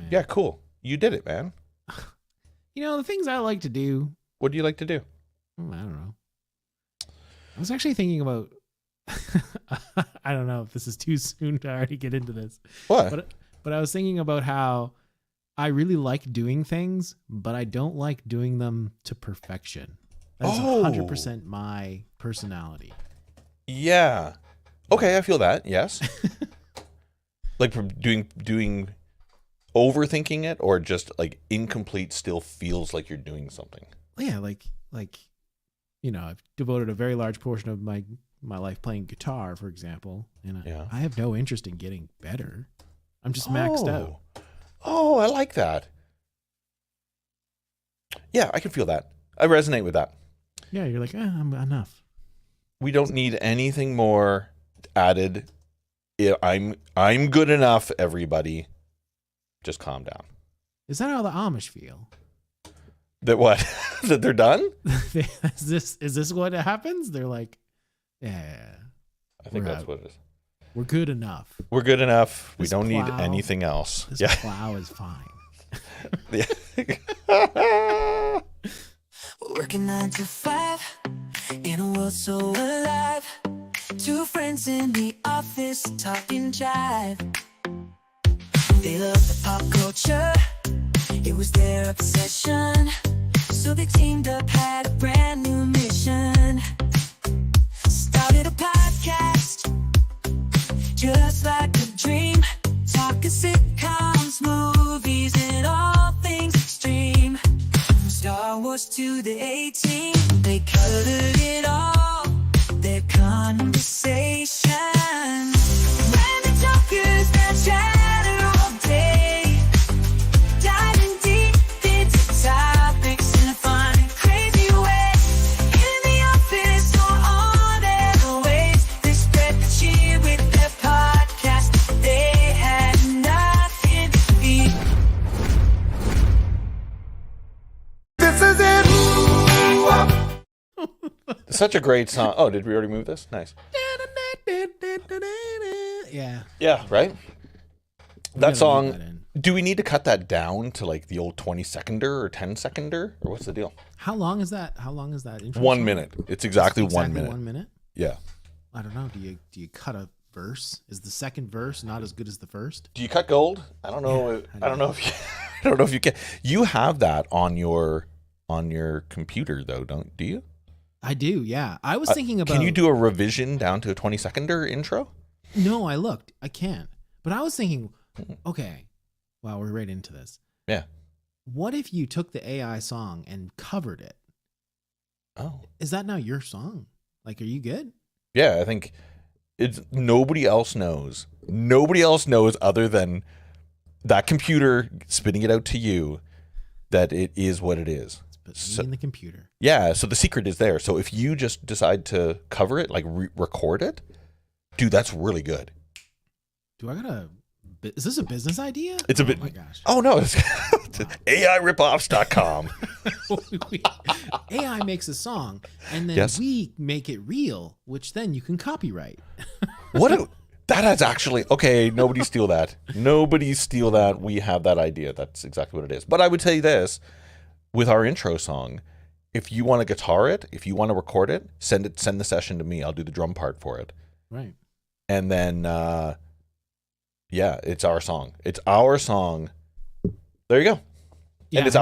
Yeah, cool. You did it, man. You know, the things I like to do. What do you like to do? I don't know. I was actually thinking about, I don't know if this is too soon to already get into this. What? But I was thinking about how I really like doing things, but I don't like doing them to perfection. That's 100% my personality. Yeah. Okay, I feel that. Yes. Like from doing overthinking it, or just like incomplete still feels like you're doing something. Yeah, like you know, I've devoted a very large portion of my life playing guitar, for example, and I have no interest in getting better. I'm just maxed out. Oh, I like that. Yeah, I can feel that. I resonate with that. Yeah, you're like, I'm enough. We don't need anything more added. I'm good enough, everybody. Just calm down. Is that how the Amish feel? That what? That they're done? Is this what happens? They're like, yeah. I think that's what it is. We're good enough. We're good enough. We don't need anything else. This plow is fine. Working 9 to 5 in a world so alive. Two friends in the office talking jive. They love the pop culture. It was their obsession. So they teamed up, had a brand new mission. Started a podcast, just like a dream. Talking sitcoms, movies, and all things extreme. From Star Wars to the A-Team, they covered it all. Their conversation. When the talkers that chatter all day, diving deep into topics in a fun and crazy way. In the office or on their ways, they spread the cheer with their podcast. They had nothing to fear. This is it. Such a great song. Oh, did we already move this? Nice. Yeah. Yeah, right? That song, do we need to cut that down to like the old 20-seconder or 10-seconder? Or what's the deal? How long is that? Intro 1 song? minute. It's exactly 1 minute. 1 minute? Yeah. I don't know. Do you cut a verse? Is the second verse not as good as the first? Do you cut gold? I don't know. Yeah, I don't know if you, I don't know if you can. You have that on your computer though, do you? I do, yeah. I was thinking about... Can you do a revision down to a 20-seconder intro? No, I looked. I can't. But I was thinking, okay, wow, we're right into this. Yeah. What if you took the AI song and covered it? Oh. Is that now your song? Like, are you good? Yeah, I think it's nobody else knows. Nobody else knows other than that computer spitting it out to you that it is what it is. But in the computer. Yeah, so the secret is there. So if you just decide to cover it, like record it, dude, that's really good. Do I gotta... Is this a business idea? It's a bit... Oh my gosh. Oh no, it's AIRipoffs.com. AI makes a song, and then we make it real, which then you can copyright. That has actually... Okay, nobody steal that. Nobody steal that. We have that idea. That's exactly what it is. But I would tell you this. With our intro song, if you want to guitar it, if you want to record it, send the session to me. I'll do the drum part for it. Right. And then, yeah, it's our song. It's our song. There you go. Yeah, and it's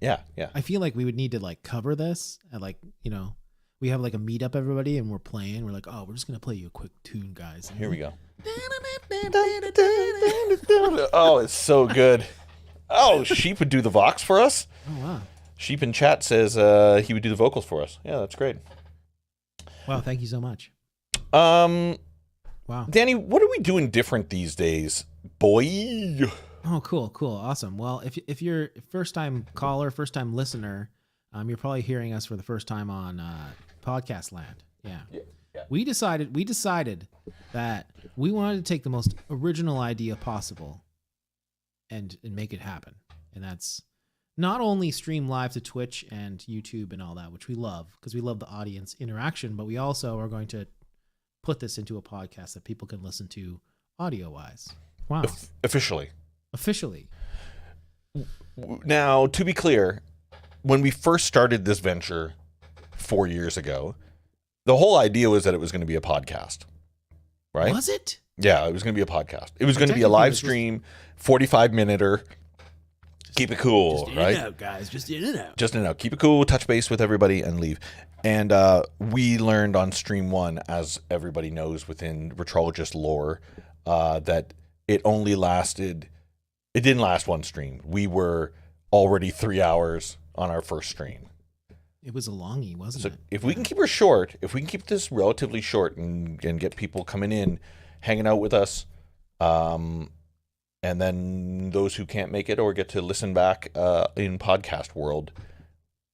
yeah. I feel like we would need to like cover this and like, you know, we have like a meetup, everybody, and we're playing. We're like, oh, we're just going to play you a quick tune, guys. And here we go. Oh, it's so good. Oh, Sheep would do the Vox for us. Oh, wow. Sheep in chat says he would do the vocals for us. Yeah, that's great. Wow, thank you so much. Wow. Danny, what are we doing different these days, boy? Oh, cool. Awesome. Well, if you're a first-time caller, first-time listener, you're probably hearing us for the first time on Podcast Land. Yeah. We decided that we wanted to take the most original idea possible and make it happen. And that's not only stream live to Twitch and YouTube and all that, which we love because we love the audience interaction, but we also are going to put this into a podcast that people can listen to audio-wise. Wow. Officially. Now, to be clear, when we first started this venture 4 years ago, the whole idea was that it was going to be a podcast, right? Was it? Yeah, it was going to be a podcast. It was going to be a live stream, 45-minute. Keep it cool, just right? In and out, guys. Just in and out. Just in and out. Keep it cool, touch base with everybody, and leave. And we learned on stream 1, as everybody knows within Retrologist lore, that it didn't last one stream. We were already 3 hours on our first stream. It was a longie, wasn't it? If we can keep her short, if we can keep this relatively short and get people coming in, hanging out with us, and then those who can't make it or get to listen back in podcast world,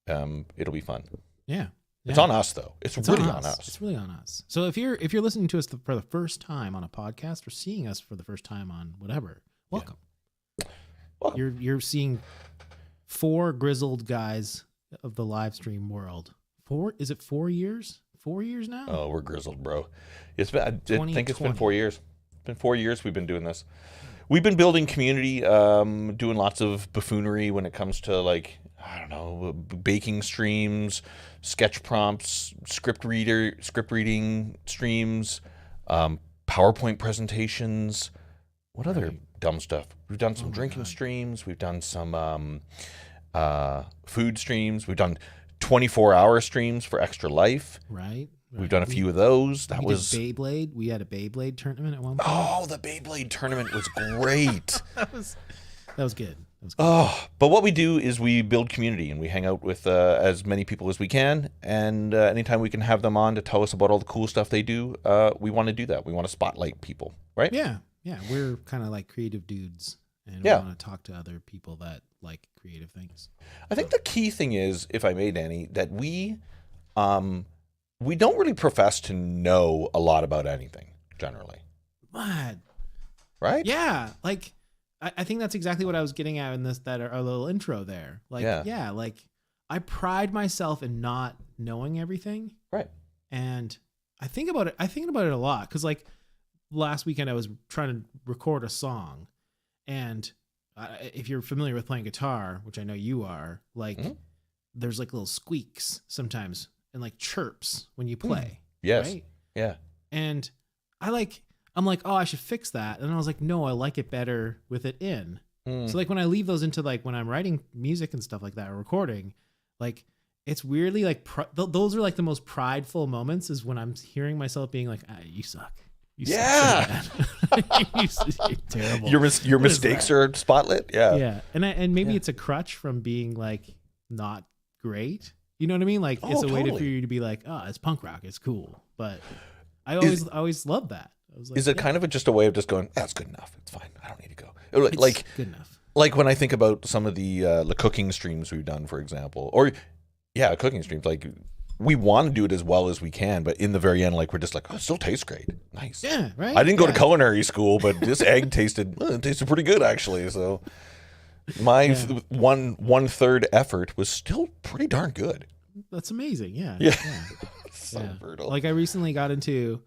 it'll be fun. Yeah. It's on us, though. It's really on us. It's really on us. So if you're listening to us for the first time on a podcast or seeing us for the first time on whatever, welcome. Yeah. Welcome. You're seeing 4 grizzled guys of the live stream world. 4? Is it 4 years? 4 years now? Oh, we're grizzled, bro. It's been. I think it's been 4 years. It's been 4 years we've been doing this. We've been building community, doing lots of buffoonery when it comes to, like, I don't know, baking streams, sketch prompts, script reading streams, PowerPoint presentations. What other dumb stuff? We've done some drinking streams. We've done some food streams. We've done 24-hour streams for Extra Life. Right. We've done a few of those. We did Beyblade. We had a Beyblade tournament at one point. Oh, the Beyblade tournament was great. That was good. Oh, but what we do is we build community and we hang out with as many people as we can. And anytime we can have them on to tell us about all the cool stuff they do, we want to do that. We want to spotlight people, right? Yeah. Yeah. We're kind of like creative dudes. And we want to talk to other people that like creative things. I think the key thing is, if I may, Danny, that we don't really profess to know a lot about anything, generally. What? Right? Yeah. Like, I think that's exactly what I was getting at in our little intro there. Like, yeah, like I pride myself in not knowing everything. Right. And I think about it a lot. Cause like last weekend I was trying to record a song, and if you're familiar with playing guitar, which I know you are, like there's like little squeaks sometimes and like chirps when you play. Yes. Right? Yeah. And I'm like, oh, I should fix that. And I was like, no, I like it better with it in. So like when I leave those into like when I'm writing music and stuff like that or recording, like it's weirdly like those are like the most prideful moments is when I'm hearing myself being like, you suck. You suck so bad. You're terrible. Your mistakes are spotlit. Yeah. Yeah. And maybe it's a crutch from being like not great. You know what I mean? Like it's a way for you to be like, oh, it's punk rock. It's cool. But I always loved that. Like, is it kind of just a way of just going, that's good enough. It's fine. I don't need to go. It's good enough. Like when I think about some of the cooking streams we've done, for example, or cooking streams, like we want to do it as well as we can, but in the very end, like we're just like, oh, it still tastes great. Nice. Yeah, right. I didn't go to culinary school, but this egg tasted pretty good actually. So my 1/3 effort was still pretty darn good. That's amazing. Yeah. Yeah. So brutal. Like I recently got into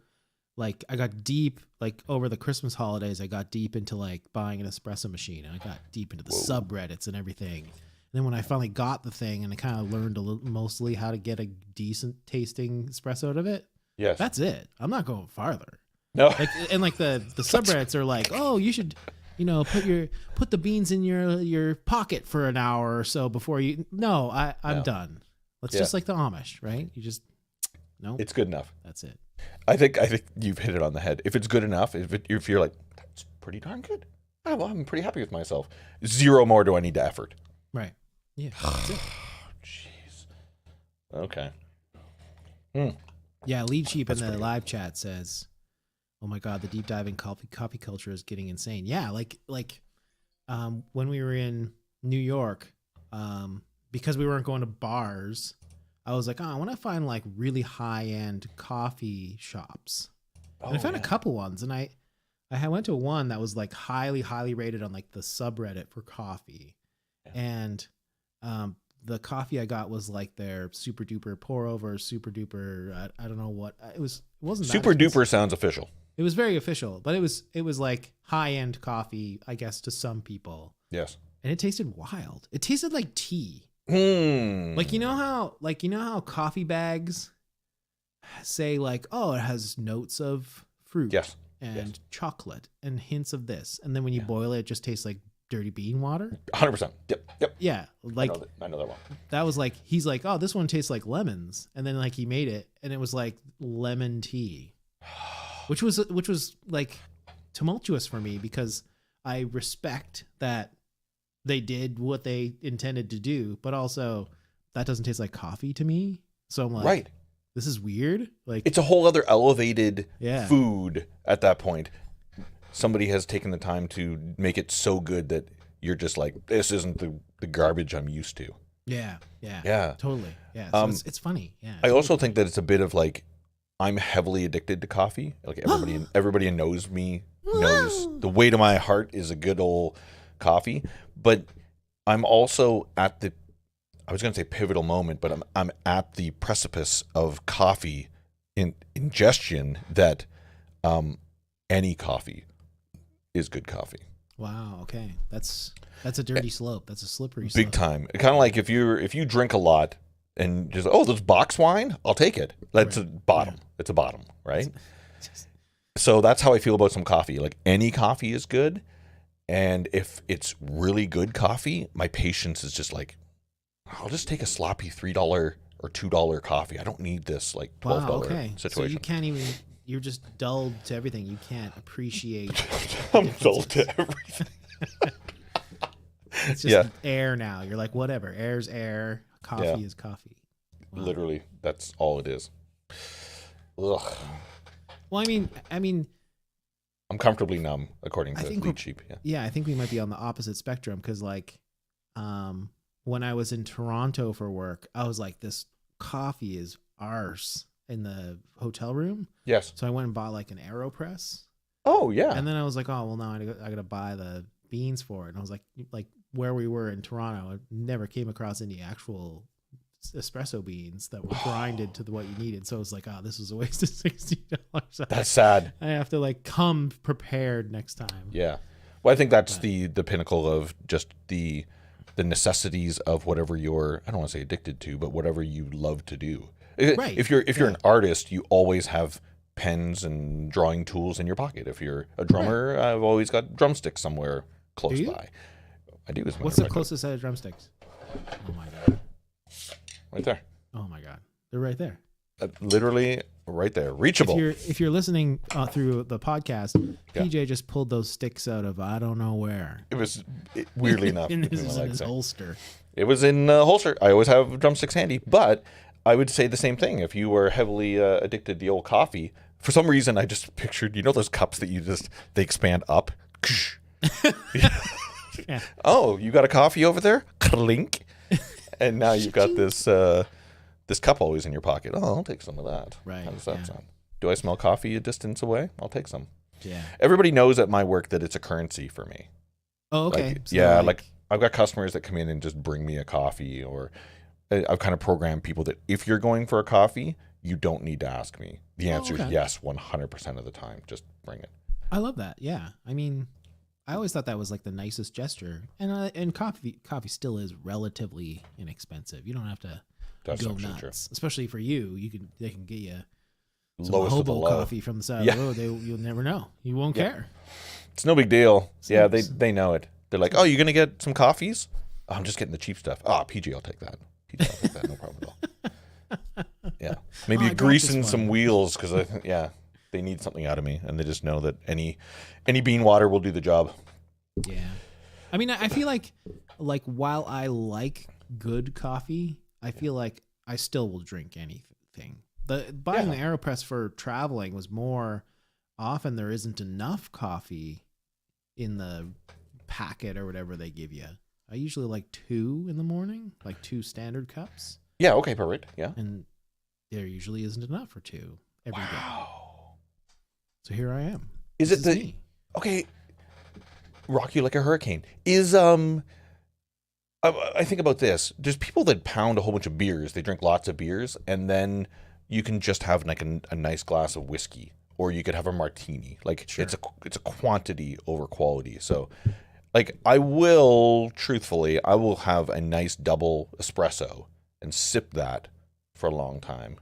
like I got deep like over the Christmas holidays. I got deep into like buying an espresso machine, and I got deep into the subreddits and everything. And then when I finally got the thing, and I kind of learned mostly how to get a decent tasting espresso out of it. Yes, that's it. I'm not going farther. No, like, and like the subreddits are like, oh, you should, put the beans in your pocket for an hour or so before you. No, I'm done. Let's just like the Amish, right? You just it's good enough. That's it. I think you've hit it on the head. If it's good enough, if you're like, that's pretty darn good, I'm pretty happy with myself. 0 more do I need to effort. Right. Yeah. That's it. Jeez. Okay. Yeah. Lead Sheep in the live chat says, "Oh my God, the deep diving coffee culture is getting insane." Yeah. Like when we were in New York, because we weren't going to bars. I was like, I want to find like really high end coffee shops. And I found a couple ones, and I went to one that was like highly, highly rated on like the subreddit for coffee. Yeah. And the coffee I got was like their super duper pour over, super duper. I don't know what it was. It wasn't super that duper sounds official. It was very official, but it was like high-end coffee, I guess, to some people. Yes. And it tasted wild. It tasted like tea. Like you know how coffee bags say like, oh, it has notes of fruit and chocolate and hints of this, and then when you boil it, it just tastes like dirty bean water. 100%. Yep. Yeah, like I know that one. That was like, he's like, oh, this one tastes like lemons, and then like he made it, and it was like lemon tea, which was like tumultuous for me because I respect that they did what they intended to do, but also that doesn't taste like coffee to me. So I'm like, this is weird. Like, it's a whole other elevated Yeah. food at that point. Somebody has taken the time to make it so good that you're just like, this isn't the garbage I'm used to. Yeah. Totally. Yeah. So it's funny. Yeah. I also think that it's a bit of like, I'm heavily addicted to coffee. Like everybody knows me, knows the weight of my heart is a good old coffee. But I'm also at the, I was going to say pivotal moment, but I'm at the precipice of coffee ingestion that any coffee is good coffee. Wow. Okay. That's a dirty slope. That's a slippery slope. Big time. Kind of like if you drink a lot and just, there's box wine, I'll take it. That's a bottom. Yeah. It's a bottom, right? So that's how I feel about some coffee. Like any coffee is good. And if it's really good coffee, my patience is just like, I'll just take a sloppy $3 or $2 coffee. I don't need this like $12 situation. So you can't even, you're just dulled to everything. You can't appreciate. I'm dulled to everything. It's just air now. You're like, whatever. Air's air. Coffee is coffee. Wow. Literally, that's all it is. Ugh. Well, I mean, I'm comfortably numb, according to Lead Sheep. Yeah, I think we might be on the opposite spectrum because, like, when I was in Toronto for work, I was like, this coffee is arse in the hotel room. Yes. So I went and bought like an AeroPress. Oh, yeah. And then I was like, oh, well, now I got to buy the beans for it. And I was like where we were in Toronto, I never came across any actual espresso beans that were grinded to what you needed. So it was like, oh, this was a waste of $60. That's sad. I have to like come prepared next time. Yeah. Well, I think that's the pinnacle of just the necessities of whatever you're, I don't want to say addicted to, but whatever you love to do. Right. If you're an artist, you always have pens and drawing tools in your pocket. If you're a drummer, I've always got drumsticks somewhere close by. I do. What's the closest set of drumsticks? Oh my God. Right there. Oh my God. They're right there. Literally right there. Reachable. If you're listening through the podcast, PJ just pulled those sticks out of I don't know where. It was weirdly enough in his holster. It was in the holster. I always have drumsticks handy, but I would say the same thing. If you were heavily addicted to the old coffee, for some reason I just pictured, those cups that they expand up. Yeah. Oh, you got a coffee over there? Clink. And now you've got this cup always in your pocket. Oh, I'll take some of that. Right. How does that sound? Do I smell coffee a distance away? I'll take some. Yeah. Everybody knows at my work that it's a currency for me. Oh, okay. Like I've got customers that come in and just bring me a coffee, or I've kind of programmed people that if you're going for a coffee, you don't need to ask me. The answer is yes, 100% of the time. Just bring it. I love that. Yeah. I mean, I always thought that was like the nicest gesture, and coffee still is relatively inexpensive. You don't have to go nuts, especially for you. They can get you some hobo coffee from the side of the road. You'll never know. You won't care. It's no big deal. They know it. They're like, oh, you're gonna get some coffees? Oh, I'm just getting the cheap stuff. Oh, PG, I'll take that. No problem at all. Yeah, maybe greasing some wheels because I think they need something out of me, and they just know that any bean water will do the job. Yeah, I mean, I feel like while I like good coffee, I feel like I still will drink anything. Buying the AeroPress for traveling was more often there isn't enough coffee in the packet or whatever they give you. I usually like 2 in the morning, like 2 standard cups. Yeah. Okay. Perfect. Yeah. And there usually isn't enough for 2 every day. So here I am. Is it the okay? Rock you like a hurricane. Is I think about this. There's people that pound a whole bunch of beers. They drink lots of beers, and then you can just have like a nice glass of whiskey or you could have a martini. Like Sure. it's a quantity over quality. So like I will have a nice double espresso and sip that for a long time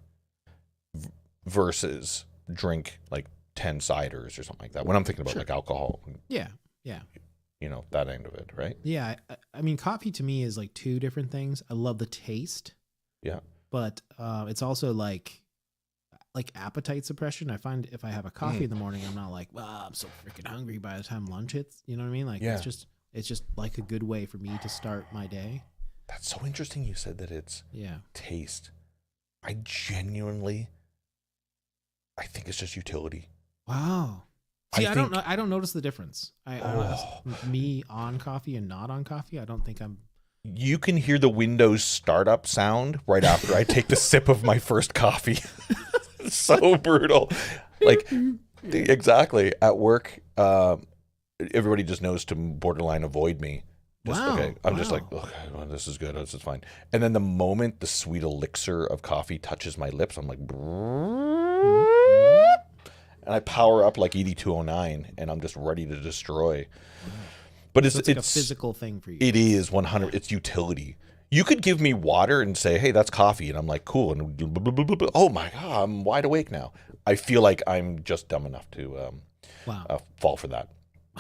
versus drink like 10 ciders or something like that. When I'm thinking about like alcohol, Yeah. you know, that end of it, right? Yeah. I mean, coffee to me is like two different things. I love the taste. Yeah. But it's also like appetite suppression. I find if I have a coffee in the morning, I'm not like, well, I'm so freaking hungry by the time lunch hits. You know what I mean? Like it's just like a good way for me to start my day. That's so interesting you said that it's taste. I think it's just utility. Wow. See, I don't notice the difference. Me on coffee and not on coffee. I don't think I'm. You can hear the Windows startup sound right after I take the sip of my first coffee. So brutal. Like, exactly. At work, everybody just knows to borderline avoid me. I'm just like, okay, well, this is good. This is fine. And then the moment the sweet elixir of coffee touches my lips, I'm like, and I power up like 8209, and I'm just ready to destroy. But it's like a physical thing for you. It is 100. It's utility. You could give me water and say, "Hey, that's coffee," and I'm like, "Cool." And oh my god, I'm wide awake now. I feel like I'm just dumb enough to fall for that.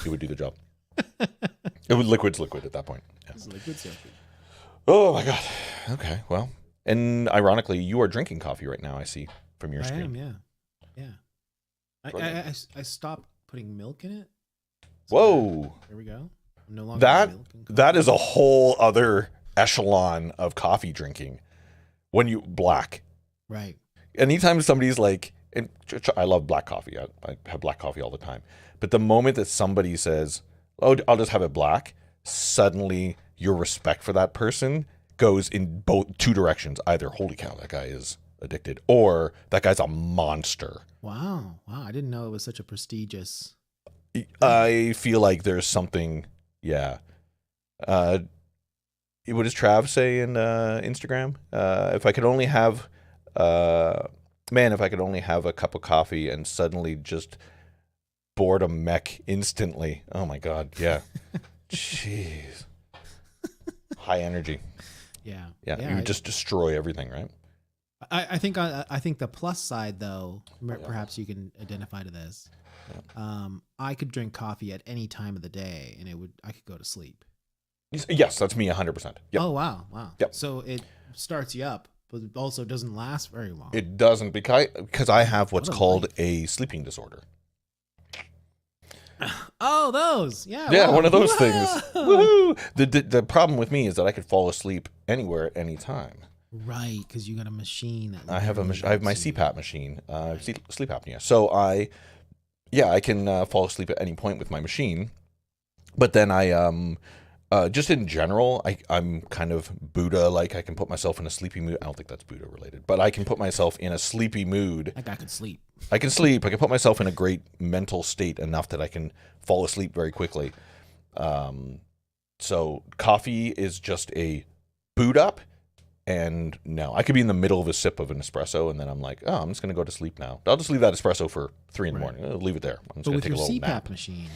It would do the job. Liquid's liquid at that point. Yeah. It's liquid stuff. Oh my god. Okay. Well, and ironically, you are drinking coffee right now. I see from your screen. I am. Yeah. I stopped putting milk in it. So whoa. There we go. I'm no longer that is a whole other echelon of coffee drinking. When you black. Right. Anytime somebody's like, and I love black coffee. I have black coffee all the time. But the moment that somebody says, "Oh, I'll just have it black," suddenly your respect for that person goes in two directions. Either, holy cow, that guy is addicted, or that guy's a monster. Wow. I didn't know it was such a prestigious. I feel like there's something, yeah. What does Trav say in Instagram? If I could only have, if I could only have a cup of coffee and suddenly just board a mech instantly. Oh my God, yeah. Jeez. High energy. Yeah. You just destroy everything, right? I think the plus side though, perhaps you can identify to this. Yeah. I could drink coffee at any time of the day, and I could go to sleep. Yes, that's me 100%. Yep. Oh wow. Yep. So it starts you up, but it also doesn't last very long. It doesn't because I have what's called a sleeping disorder. Oh, those. Yeah. Yeah, one of those things. Woohoo! The problem with me is that I could fall asleep anywhere at any time. Right, because you got a machine. I have my CPAP machine, sleep apnea. So I can fall asleep at any point with my machine. But then I just in general, I'm kind of Buddha-like. I can put myself in a sleepy mood. I don't think that's Buddha related, but I can put myself in a sleepy mood. Like I could sleep. I can sleep. I can put myself in a great mental state enough that I can fall asleep very quickly. So coffee is just a boot up. And no, I could be in the middle of a sip of an espresso, and then I'm like, oh, I'm just going to go to sleep now. I'll just leave that espresso for 3 in the morning. I'll leave it there. I'm just going to take a little nap. But with your CPAP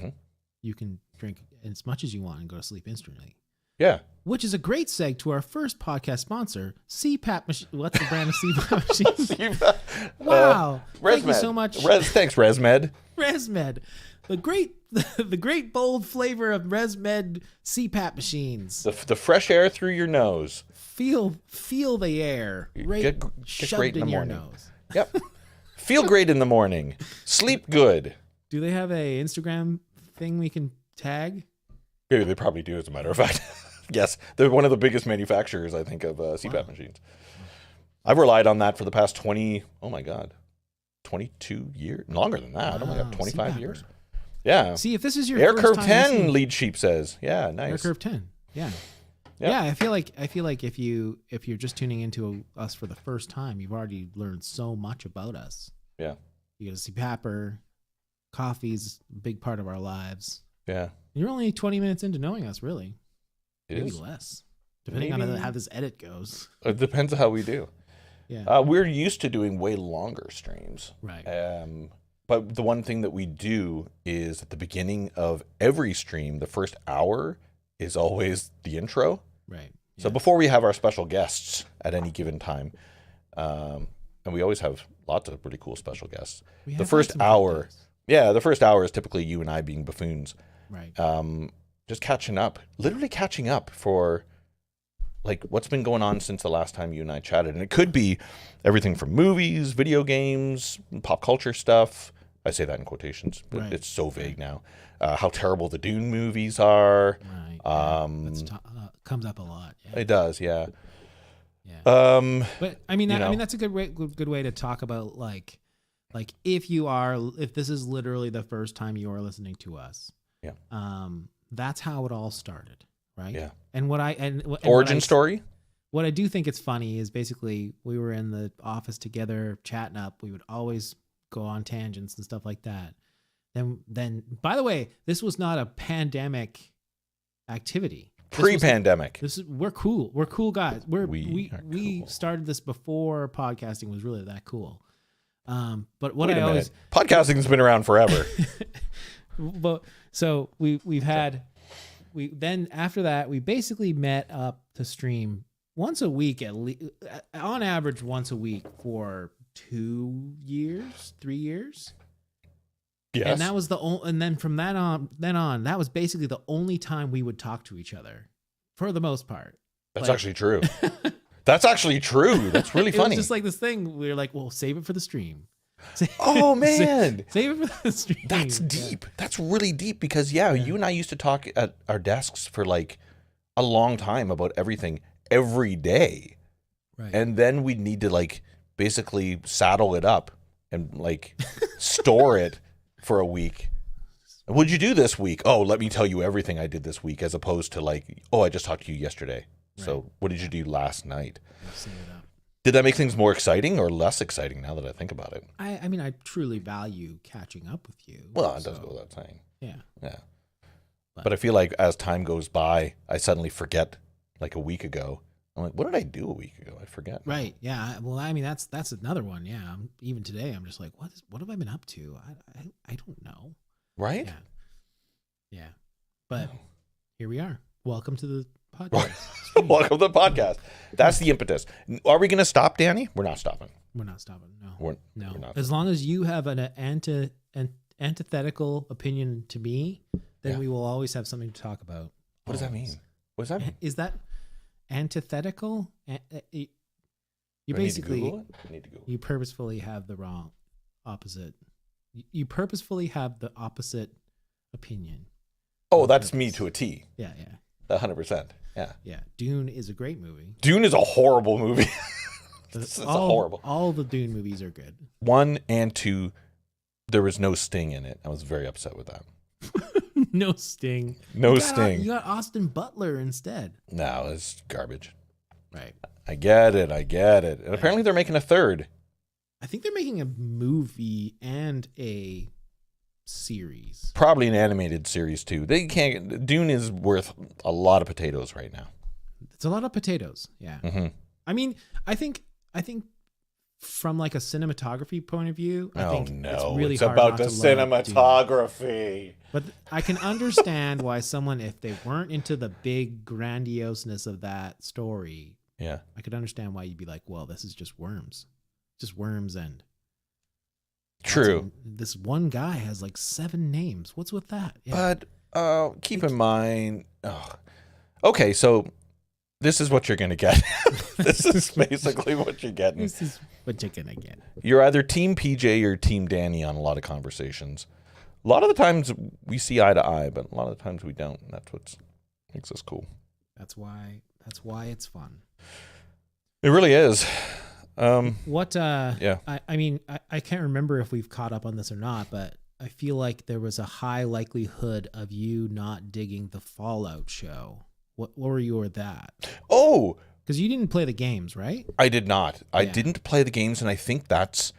machine, you can drink as much as you want and go to sleep instantly. Yeah. Which is a great seg to our first podcast sponsor, CPAP machine. What's the brand of CPAP machine? Wow. Thank you so much. Thanks, ResMed. ResMed. The great bold flavor of ResMed CPAP machines. The fresh air through your nose. Feel the air shoved great in your morning. nose. Yep. Feel great in the morning. Sleep good. Do they have a Instagram thing we can tag? Yeah, they probably do, as a matter of fact. Yes, they're one of the biggest manufacturers, I think, of CPAP machines. I've relied on that for the past 22 years, longer than that. Oh my God, 25 CPAPper. years. Yeah. See, if this is your Air first Curve time 10, listening- Lead Sheep says. Yeah, nice. Air Curve 10. Yeah. Yep. Yeah, I feel like if you're just tuning into us for the first time, you've already learned so much about us. Yeah. You get to see Papper. Coffee's a big part of our lives. Yeah. You're only 20 minutes into knowing us, really. It Maybe is. less, depending on how this edit goes. It depends on how we do. Yeah. We're used to doing way longer streams. Right. But the one thing that we do is at the beginning of every stream, the first hour is always the intro. Right. So before we have our special guests at any given time, and we always have lots of pretty cool special guests. The first hour, the first hour is typically you and I being buffoons. Right. Just literally catching up for like what's been going on since the last time you and I chatted. And it could be everything from movies, video games, pop culture stuff. I say that in quotations, but it's so vague now. How terrible the Dune movies are. Right. Comes up a lot. Yeah. It does, yeah. Yeah. But I mean, that's a good way to talk about like if this is literally the first time you are listening to us. Yeah. That's how it all started, right? Yeah. And origin story. What I do think it's funny is basically we were in the office together chatting up. We would always go on tangents and stuff like that. Then by the way, this was not a pandemic activity. Pre-pandemic. We're cool. We're cool guys. We cool. Started this before podcasting was really that cool. But what Wait a I always minute. Podcasting's been around forever. But so then after that we basically met up to stream once a week on average once a week for 2 years, 3 years. Yes. And that was and then from then on, that was basically the only time we would talk to each other for the most part. That's actually true. That's actually true. That's really funny. It was just like this thing. We were like, well, save it for the stream. Oh man. Save it for the stream. That's deep. That's really deep because you and I used to talk at our desks for like a long time about everything every day. Right. And then we'd need to like basically saddle it up and like store it for a week. What'd you do this week? Oh, let me tell you everything I did this week, as opposed to like, oh, I just talked to you yesterday. Right. So what did you do last night? Did that make things more exciting or less exciting now that I think about it? I mean, I truly value catching up with you. Well, it does go without saying. Yeah. Yeah. But I feel like as time goes by, I suddenly forget like a week ago. I'm like, what did I do a week ago? I forget. Right. Yeah. Well, I mean, that's another one. Yeah. Even today, I'm just like, what have I been up to? I don't know. Right. Yeah. Yeah. But here we are. Welcome to the podcast. Welcome to the podcast. That's the impetus. Are we going to stop, Danny? We're not stopping. We're not stopping. No. We're not. As long as you have an antithetical opinion to me, then we will always have something to talk about. What does that mean? What does that mean? Is that antithetical? You basically you purposefully have the wrong opposite. You purposefully have the opposite opinion. Oh, that's me to a T. Yeah. 100%. Yeah. Yeah. Dune is a great movie. Dune is a horrible movie. It's horrible. All the Dune movies are good. 1 and 2, there was no Sting in it. I was very upset with that. No Sting. Sting. You got Austin Butler instead. No, it's garbage. Right. I get it. And apparently they're making a third. I think they're making a movie and a series. Probably an animated series too. Dune is worth a lot of potatoes right now. It's a lot of potatoes. Yeah. Mm-hmm. I mean, I think from like a cinematography point of view, I think it's really hard about not the to love cinematography. Dune. But I can understand why someone, if they weren't into the big grandioseness of that story, I could understand why you'd be like, well, this is just worms. Just worms and true. This one guy has like 7 names. What's with that? Yeah. But keep in mind. Okay, so this is what you're gonna get. This is basically what you're getting. This is what you're gonna get. You're either Team PJ or Team Danny on a lot of conversations. A lot of the times we see eye to eye, but a lot of the times we don't. And that's what makes us cool. That's why it's fun. It really is. I mean, I can't remember if we've caught up on this or not, but I feel like there was a high likelihood of you not digging the Fallout show. What were you or that? Oh, because you didn't play the games, right? I did not. I didn't play the games, and I think that's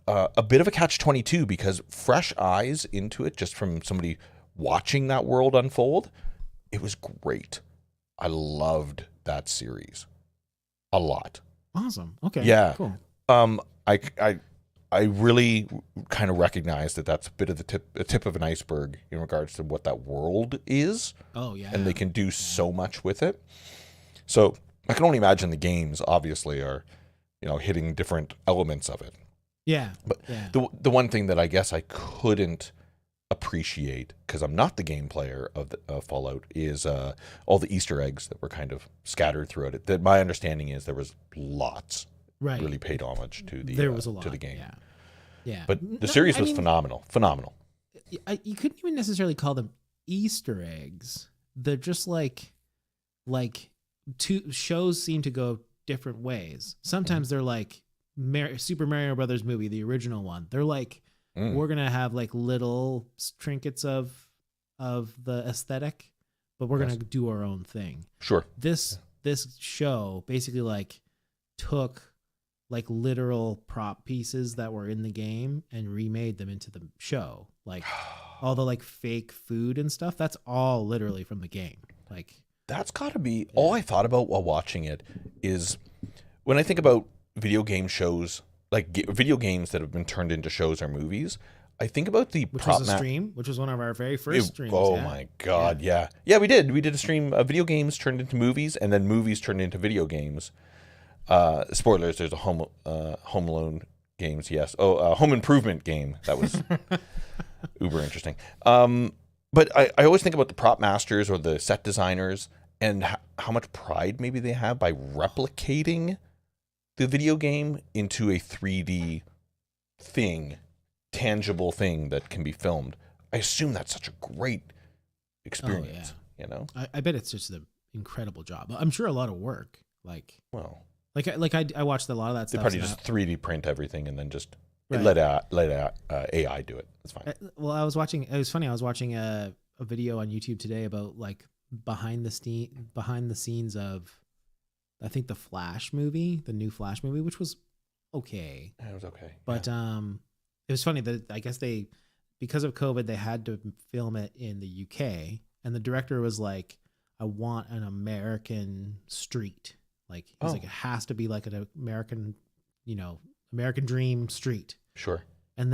a bit of a catch-22 because fresh eyes into it, just from somebody watching that world unfold, it was great. I loved that series a lot. Awesome. Okay. Yeah. Cool. I really kind of recognize that that's a bit of a tip of an iceberg in regards to what that world is. Oh yeah. And they can do so much with it. So I can only imagine the games obviously are, hitting different elements of it. Yeah. But the one thing that I guess I couldn't appreciate, because I'm not the game player of Fallout, is all the Easter eggs that were kind of scattered throughout it. That my understanding is there was lots. Right. Really paid homage to the there was a lot to the game. Yeah. Yeah. But the series was phenomenal. You couldn't even necessarily call them Easter eggs. They're just like two shows seem to go different ways. Sometimes they're like Super Mario Brothers movie, the original one. They're like, we're gonna have like little trinkets of the aesthetic, but we're gonna do our own thing. Sure. This show basically like took like literal prop pieces that were in the game and remade them into the show. Like all the like fake food and stuff. That's all literally from the game. Like that's got to be all I thought about while watching it is when I think about video game shows, like video games that have been turned into shows or movies. I think about the which was a stream, which was one of our very first streams. Oh my God. Yeah, we did a stream of video games turned into movies and then movies turned into video games. Spoilers, there's a Home Alone games, yes. Home Improvement game. That was uber interesting. But I always think about the prop masters or the set designers and how much pride maybe they have by replicating the video game into a 3D thing, tangible thing that can be filmed. I assume that's such a great experience, I bet it's just an incredible job. I'm sure a lot of work. I watched a lot of that stuff. They probably just 3D print everything and then just let AI do it. That's fine. Well, it was funny. I was watching a video on YouTube today about like behind the scenes of, I think the Flash movie, the new Flash movie, which was okay. It was okay. But it was funny that I guess because of COVID, they had to film it in the UK, and the director was like, I want an American street. Like he's like, it has to be like an American, American dream street. Sure. And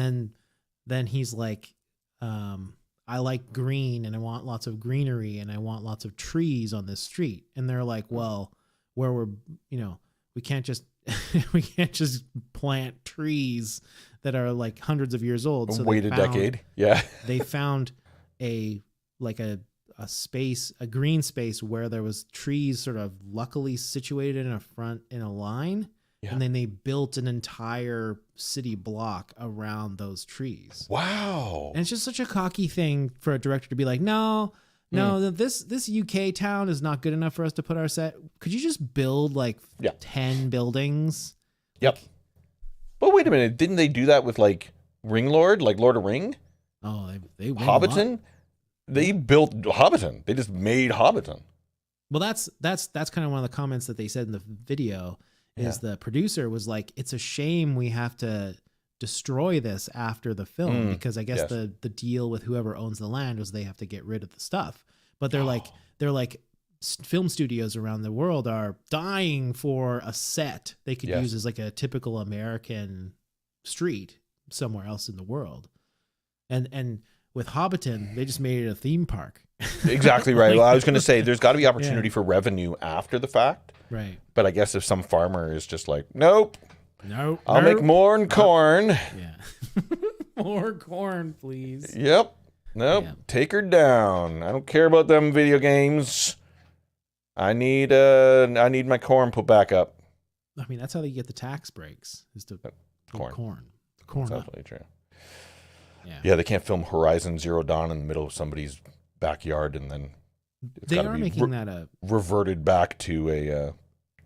then he's like, I like green and I want lots of greenery and I want lots of trees on this street. And they're like, well, where we're, we can't just plant trees that are like hundreds of years old. So wait a decade. Yeah. They found a green space where there was trees sort of luckily situated in a line. Yeah. And then they built an entire city block around those trees. Wow. And it's just such a cocky thing for a director to be like, no, this UK town is not good enough for us to put our set. Could you just build like 10 buildings? Yep. But wait a minute. Didn't they do that with like Ringlord, like Lord of Ring? Oh, they Hobbiton? They built Hobbiton. They just made Hobbiton. Well, that's kind of one of the comments that they said in the video. Is the producer was like, it's a shame we have to destroy this after the film because I guess the deal with whoever owns the land was they have to get rid of the stuff. But they're like film studios around the world are dying for a set they could use as like a typical American street somewhere else in the world. And with Hobbiton, they just made it a theme park. Exactly right. Well, I was going to say there's got to be opportunity for revenue after the fact. Right. But I guess if some farmer is just like, nope, I'll make more than corn. Yeah. More corn, please. Yep. Nope. Yeah. Take her down. I don't care about them video games. I need my corn put back up. I mean, that's how they get the tax breaks is to corn. That's absolutely true. Yeah, they can't film Horizon Zero Dawn in the middle of somebody's backyard and then they are making that reverted back to a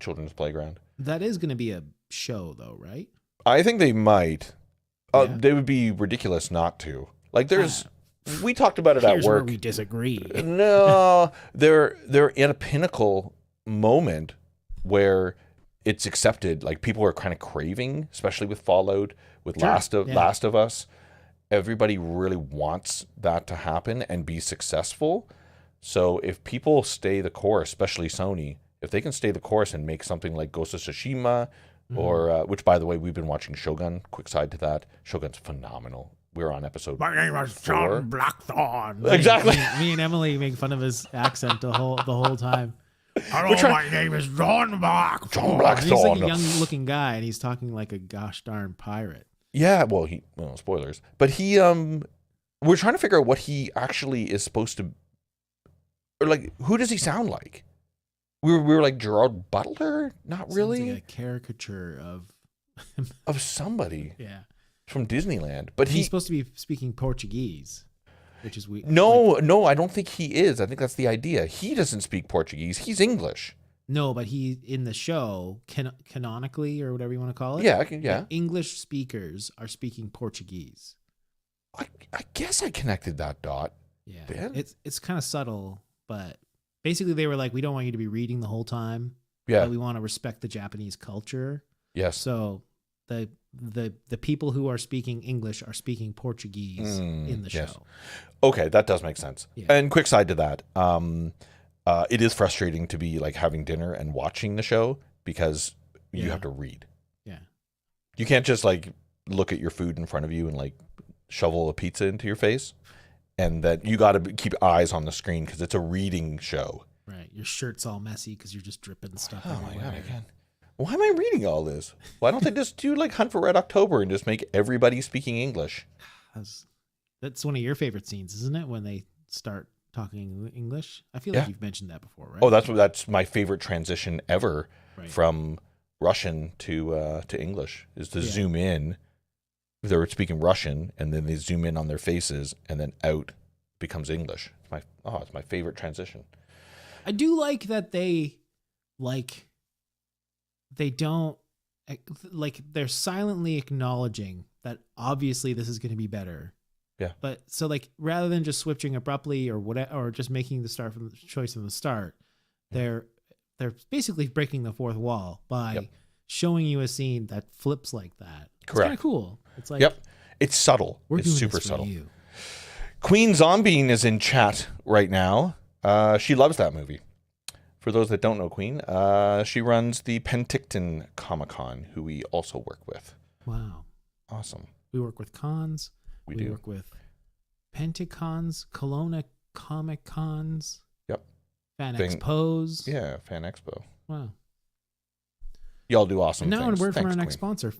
children's playground. That is going to be a show, though, right? I think they might. They would be ridiculous not to. Like, we talked about it at work. Here's where we disagree. No, they're in a pinnacle moment where it's accepted. Like, people are kind of craving, especially with Fallout, with Last of Us. Everybody really wants that to happen and be successful. So if people stay the course, especially Sony, if they can stay the course and make something like Ghost of Tsushima, or which, by the way, we've been watching Shogun. Quick side to that, Shogun's phenomenal. We're on episode. My name is 4. John Blackthorn. Exactly. Me and Emily make fun of his accent the whole time. Hello, my name is John Blackthorn. John Blackthorn. He's like a young-looking guy, and he's talking like a gosh darn pirate. Yeah, well, spoilers, but he we're trying to figure out what he actually is supposed to, or like, who does he sound like? We were like Gerard Butler, not really. Sounds like a caricature of somebody. Yeah. From Disneyland, but he's supposed to be speaking Portuguese, which is weird. No, I don't think he is. I think that's the idea. He doesn't speak Portuguese. He's English. No, but he in the show canonically, or whatever you want to call it. Yeah. English speakers are speaking Portuguese. I guess I connected that dot. Yeah, Ben? it's kind of subtle, but basically they were like, we don't want you to be reading the whole time. Yeah, but we want to respect the Japanese culture. Yes. So the people who are speaking English are speaking Portuguese in the show. Okay, that does make sense. Yeah. And quick side to that, it is frustrating to be like having dinner and watching the show because you have to read. Yeah. You can't just like look at your food in front of you and like shovel a pizza into your face, and that you got to keep eyes on the screen because it's a reading show. Right. Your shirt's all messy because you're just dripping stuff. Oh my God, I can't. Why am I reading all this? Why don't they just do like Hunt for Red October and just make everybody speaking English? That's one of your favorite scenes, isn't it? When they start talking English. I feel like you've mentioned that before, right? Oh, that's my favorite transition ever from Russian to English is to zoom in. They were speaking Russian and then they zoom in on their faces and then out becomes English. It's my favorite transition. I do like that they don't they're silently acknowledging that obviously this is going to be better. Yeah. But so like rather than just switching abruptly or whatever, or just making the choice from the start, they're basically breaking the fourth wall by showing you a scene that flips like that. It's Correct. kind of cool. It's like it's subtle. It's super subtle. Queen Zombie is in chat right now. She loves that movie. For those that don't know Queen, she runs the Penticton Comic-Con, who we also work with. Wow. Awesome. We work with cons. We do. Work with Penticons, Kelowna Comic Cons. Yep. Fan Expos. Yeah, Fan Expo. Wow. Y'all do awesome now things. A word Thanks, from our Queen. next sponsor,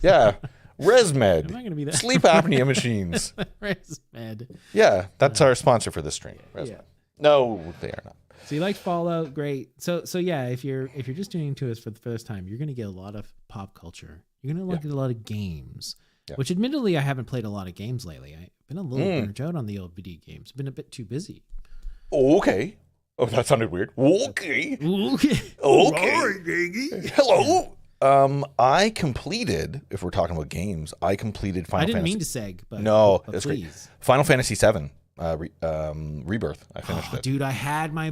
Yeah. ResMed. Am I going to be that? Sleep apnea machines. ResMed. Yeah, that's our sponsor for this stream. ResMed. Yeah. No, they are not. So you like Fallout, great. So yeah, if you're just tuning to us for the first time, you're gonna get a lot of pop culture. You're gonna look at a lot of games. Yeah. Which admittedly I haven't played a lot of games lately. I've been a little burnt out on the old video games. Been a bit too busy. Okay. Oh, that sounded weird. Okay. Okay. Hello. I completed, if we're talking about games, I completed Final Fantasy. I didn't mean to seg, but No, but that's please. great. Final Fantasy VII. Rebirth. I finished it. Dude, I had my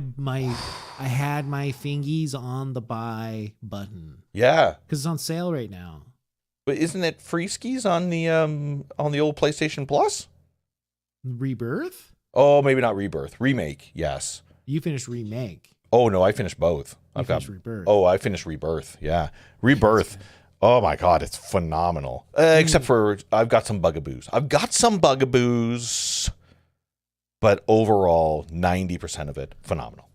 fingies on the buy button Yeah, because it's on sale right now. but isn't it free skis on the old PlayStation Plus? Rebirth? Oh, maybe not Rebirth. Remake. Yes. You finished remake. Oh no, I finished both. You finished Rebirth. Oh, I finished Rebirth. Yeah, Rebirth. Oh my God, it's phenomenal. Except for I've got some bugaboos. But overall, 90% of it phenomenal.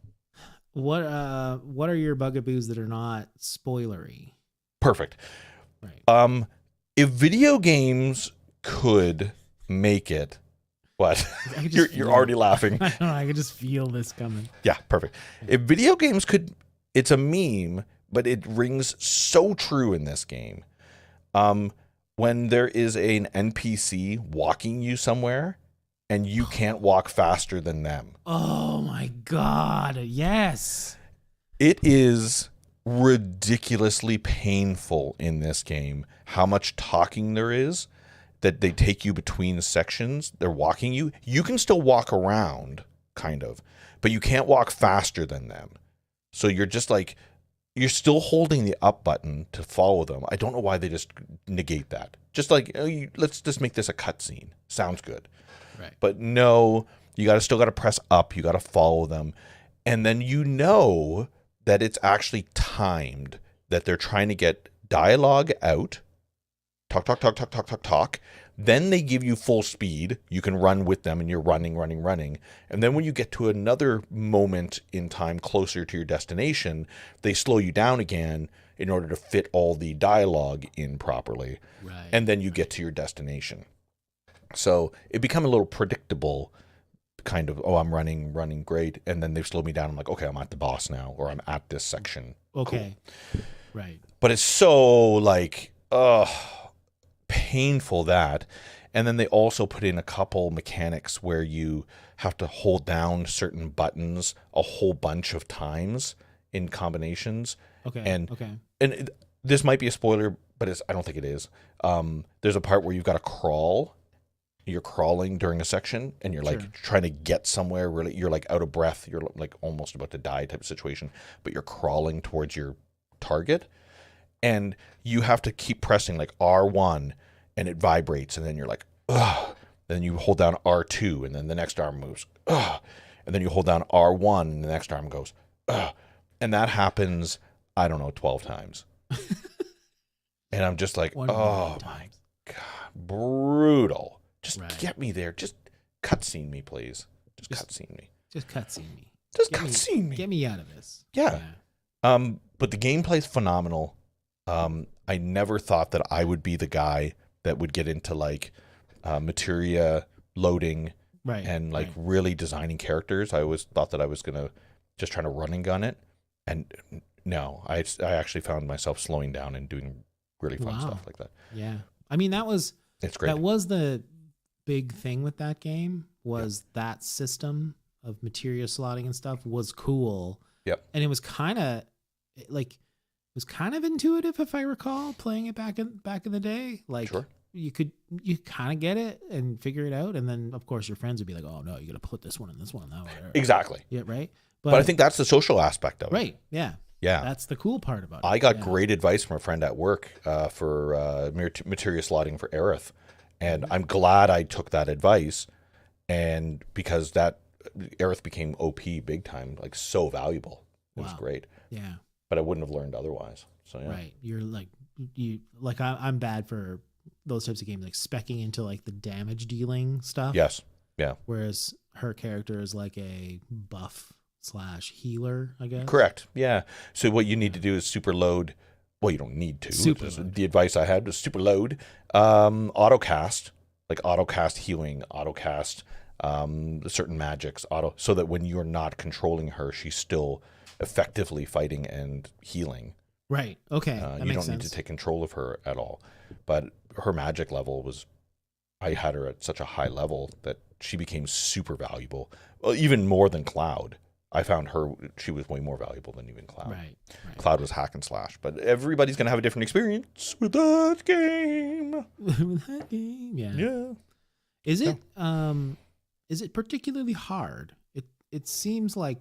What are your bugaboos that are not spoilery? Perfect. Right. If video games could make it, what? You're already laughing. I don't know, I can just feel this coming. Yeah, perfect. If video games could, it's a meme, but it rings so true in this game. When there is an NPC walking you somewhere and you can't walk faster than them. Oh my God. Yes. It is ridiculously painful in this game how much talking there is, that they take you between sections. They're walking you. You can still walk around, kind of, but you can't walk faster than them. So you're just like, you're still holding the up button to follow them. I don't know why they just negate that. Just like, let's just make this a cutscene. Sounds good. Right. But no, you still got to press up. You got to follow them. And then you know that it's actually timed, that they're trying to get dialogue out. Talk, talk, talk, talk, talk, talk, talk. Then they give you full speed. You can run with them and you're running, running, running. And then when you get to another moment in time closer to your destination, they slow you down again in order to fit all the dialogue in properly. Right. And then you get to your destination. So it become a little predictable kind of, oh, I'm running great. And then they've slowed me down. I'm like, okay, I'm at the boss now, or I'm at this section. Okay. Cool. Right. But it's so like, painful that. And then they also put in a couple mechanics where you have to hold down certain buttons a whole bunch of times in combinations. Okay. And this might be a spoiler, but I don't think it is. There's a part where you've got to crawl. You're crawling during a section and you're like trying to get somewhere. Really, you're like out of breath. You're like almost about to die type of situation, but you're crawling towards your target. And you have to keep pressing like R1 and it vibrates. And then you're like, ugh. Then you hold down R2 and then the next arm moves. Ugh. And then you hold down R1 and the next arm goes. Ugh. And that happens, I don't know, 12 times. And I'm just like, oh my God, brutal. Just get me there. Just cutscene me, please. Just cutscene me. Just cutscene me. Just cutscene me. Get me out of this. Yeah. But the gameplay's phenomenal. I never thought that I would be the guy that would get into like materia loading and like really designing characters. I always thought that I was gonna just trying to run and gun it, and no, I actually found myself slowing down and doing really fun stuff like that. Yeah, I mean it's great. That was the big thing with that game was that system of materia slotting and stuff was cool. Yep, and it was kind of like. Was kind of intuitive if I recall playing it back in the day. Like you kind of get it and figure it out, and then of course your friends would be like, "Oh no, you got to put this one and this one and that one." Exactly. Yeah, right. But I think that's the social aspect of it. Right. Yeah. Yeah. That's the cool part about it. I got great advice from a friend at work for materia slotting for Aerith, and I'm glad I took that advice, and because that Aerith became OP big time, like so valuable. It was great. Yeah. But I wouldn't have learned otherwise. So yeah. Right. You're like I'm bad for those types of games, like specking into like the damage dealing stuff. Yes. Yeah. Whereas her character is like a buff / healer, I guess. Correct. Yeah. So what you need to do is super load. Well, you don't need to. Super load. The advice I had was super load, autocast, like autocast healing, autocast certain magics, so that when you're not controlling her, she's still effectively fighting and healing. Right. Okay. You don't need to take control of her at all. But her magic level was, I had her at such a high level that she became super valuable. Well, even more than Cloud. I found she was way more valuable than even Cloud. Right. Cloud was hack and slash. But everybody's going to have a different experience with that game. With that game, yeah. Yeah. Is it particularly hard? It seems like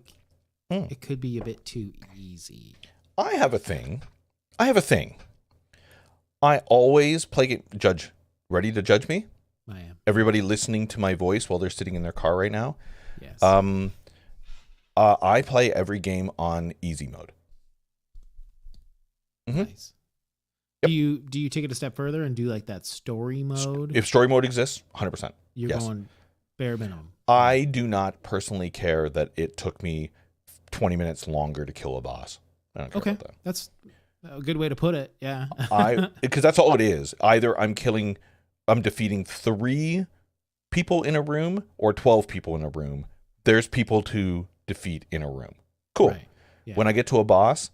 it could be a bit too easy. I have a thing. I always play judge. Ready to judge me? I am. Everybody listening to my voice while they're sitting in their car right now. Yes. I play every game on easy mode. Mm-hmm. Nice. Yep. Do you take it a step further and do like that story mode? If story mode exists, 100%. You're going bare minimum. I do not personally care that it took me 20 minutes longer to kill a boss. I don't care about that. That's a good way to put it. Yeah. Because that's all it is. Either I'm defeating 3 people in a room or 12 people in a room. There's people to defeat in a room. Cool. Right. Yeah. When I get to a boss,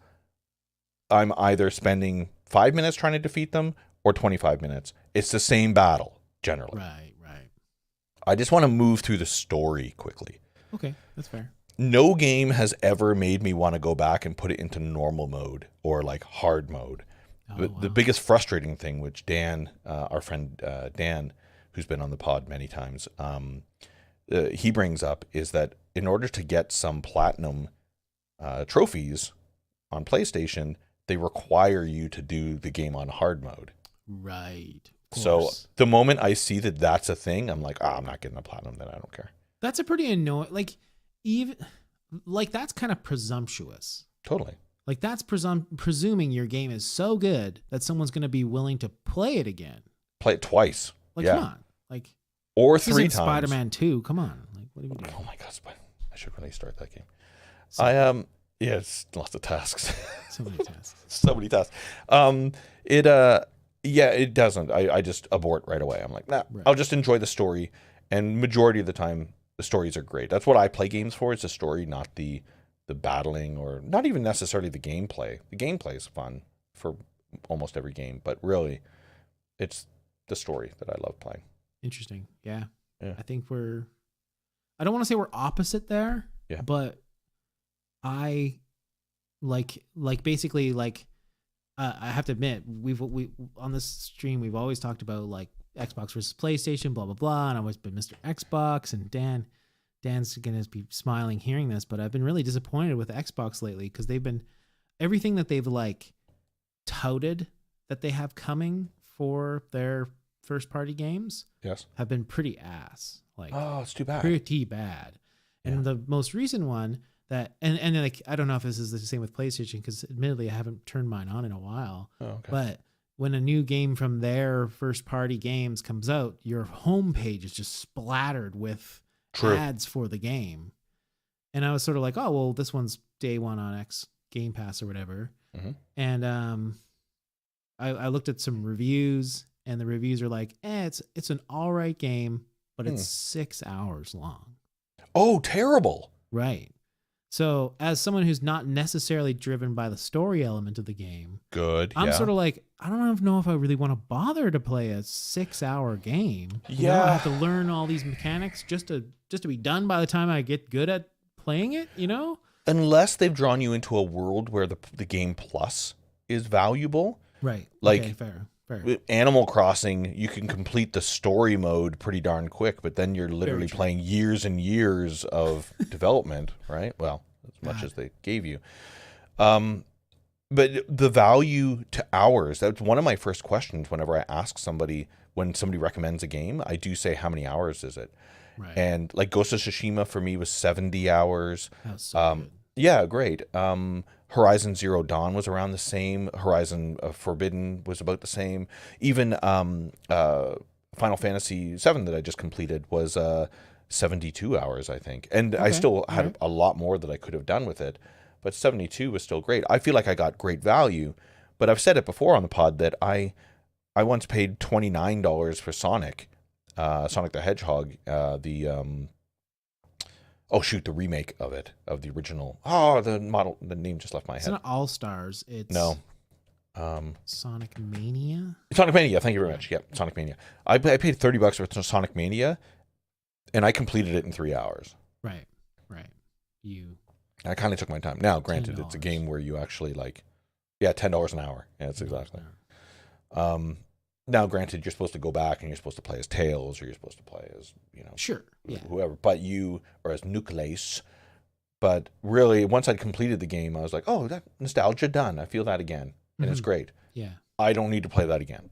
I'm either spending 5 minutes trying to defeat them or 25 minutes. It's the same battle, generally. Right. I just want to move through the story quickly. Okay, that's fair. No game has ever made me want to go back and put it into normal mode or like hard mode. The biggest frustrating thing, which Dan, our friend Dan, who's been on the pod many times, he brings up, is that in order to get some platinum trophies on PlayStation, they require you to do the game on hard mode. Right. So the moment I see that that's a thing, I'm like, I'm not getting a platinum, then I don't care. That's a pretty annoying, like, even, like that's kind of presumptuous. Totally. Like that's presuming your game is so good that someone's going to be willing to play it again. Play it twice. Like, yeah. come on. Like, or this 3 isn't times. Spider-Man 2. Come on. Like, what are you doing? Oh my God, I should really start that game. So, Yeah, it's lots of tasks. so many tasks. So many tasks. It doesn't. I just abort right away. I'm like, nah, Right. I'll just enjoy the story. And majority of the time, the stories are great. That's what I play games for. It's the story, not the battling, or not even necessarily the gameplay. The gameplay is fun for almost every game, but really, it's the story that I love playing. Interesting. Yeah. Yeah. I think I don't want to say we're opposite there. Yeah. But I basically I have to admit we on this stream we've always talked about like Xbox versus PlayStation, blah blah blah, and I've always been Mr. Xbox, and Dan's gonna be smiling hearing this, but I've been really disappointed with Xbox lately because they've been everything that they've like touted that they have coming for their first party games Yes. have been pretty ass. Like, Oh, it's too bad. pretty bad. And the most recent one that and like I don't know if this is the same with PlayStation because admittedly I haven't turned mine on in a while. Oh, okay. But when a new game from their first party games comes out, your homepage is just splattered with True. ads for the game. And I was sort of like, oh well, this one's day one on X Game Pass or whatever. Mm-hmm. And I looked at some reviews, and the reviews are like, it's an all right game, but it's 6 hours long. Oh, terrible. Right. So as someone who's not necessarily driven by the story element of the game, Good. I'm yeah. sort of like, I don't even know if I really want to bother to play a 6 hour game. You know, Yeah. I have to learn all these mechanics just to be done by the time I get good at playing it, you know? Unless they've drawn you into a world where the game plus is valuable. Right. Like- okay, fair. With Animal Crossing, you can complete the story mode pretty darn quick, but then you're literally true. playing years and years of development, right? Well, as much God. as they gave you. But the value to hours, that's one of my first questions whenever I ask somebody, when somebody recommends a game, I do say, how many hours is it? Right. And like Ghost of Tsushima for me was 70 hours. That was so good. Yeah, great. Horizon Zero Dawn was around the same. Horizon Forbidden was about the same. Even Final Fantasy VII that I just completed was 72 hours, I think. And I Okay, still had alright. a lot more that I could have done with it. But 72 was still great. I feel like I got great value. But I've said it before on the pod that I once paid $29 for Sonic the Hedgehog, the remake of it, of the original. Oh, the name just left my It's head. not All Stars. It's No. Sonic Mania. Sonic Mania, thank you very much. Yep, Sonic Mania. I paid $30 for Sonic Mania, and I completed it in 3 hours. Right. I kind of took my time. Now, granted, it's a $10. game where you actually $10 an hour. Yeah, that's exactly. Now, granted, you're supposed to go back and you're supposed to play as Tails, or you're supposed to play as, Sure. Yeah. whoever, or as Nucleus. But really, once I'd completed the game, I was like, oh, that nostalgia done. I feel that again. And it's Mhm. great. Yeah. I don't need to play that again.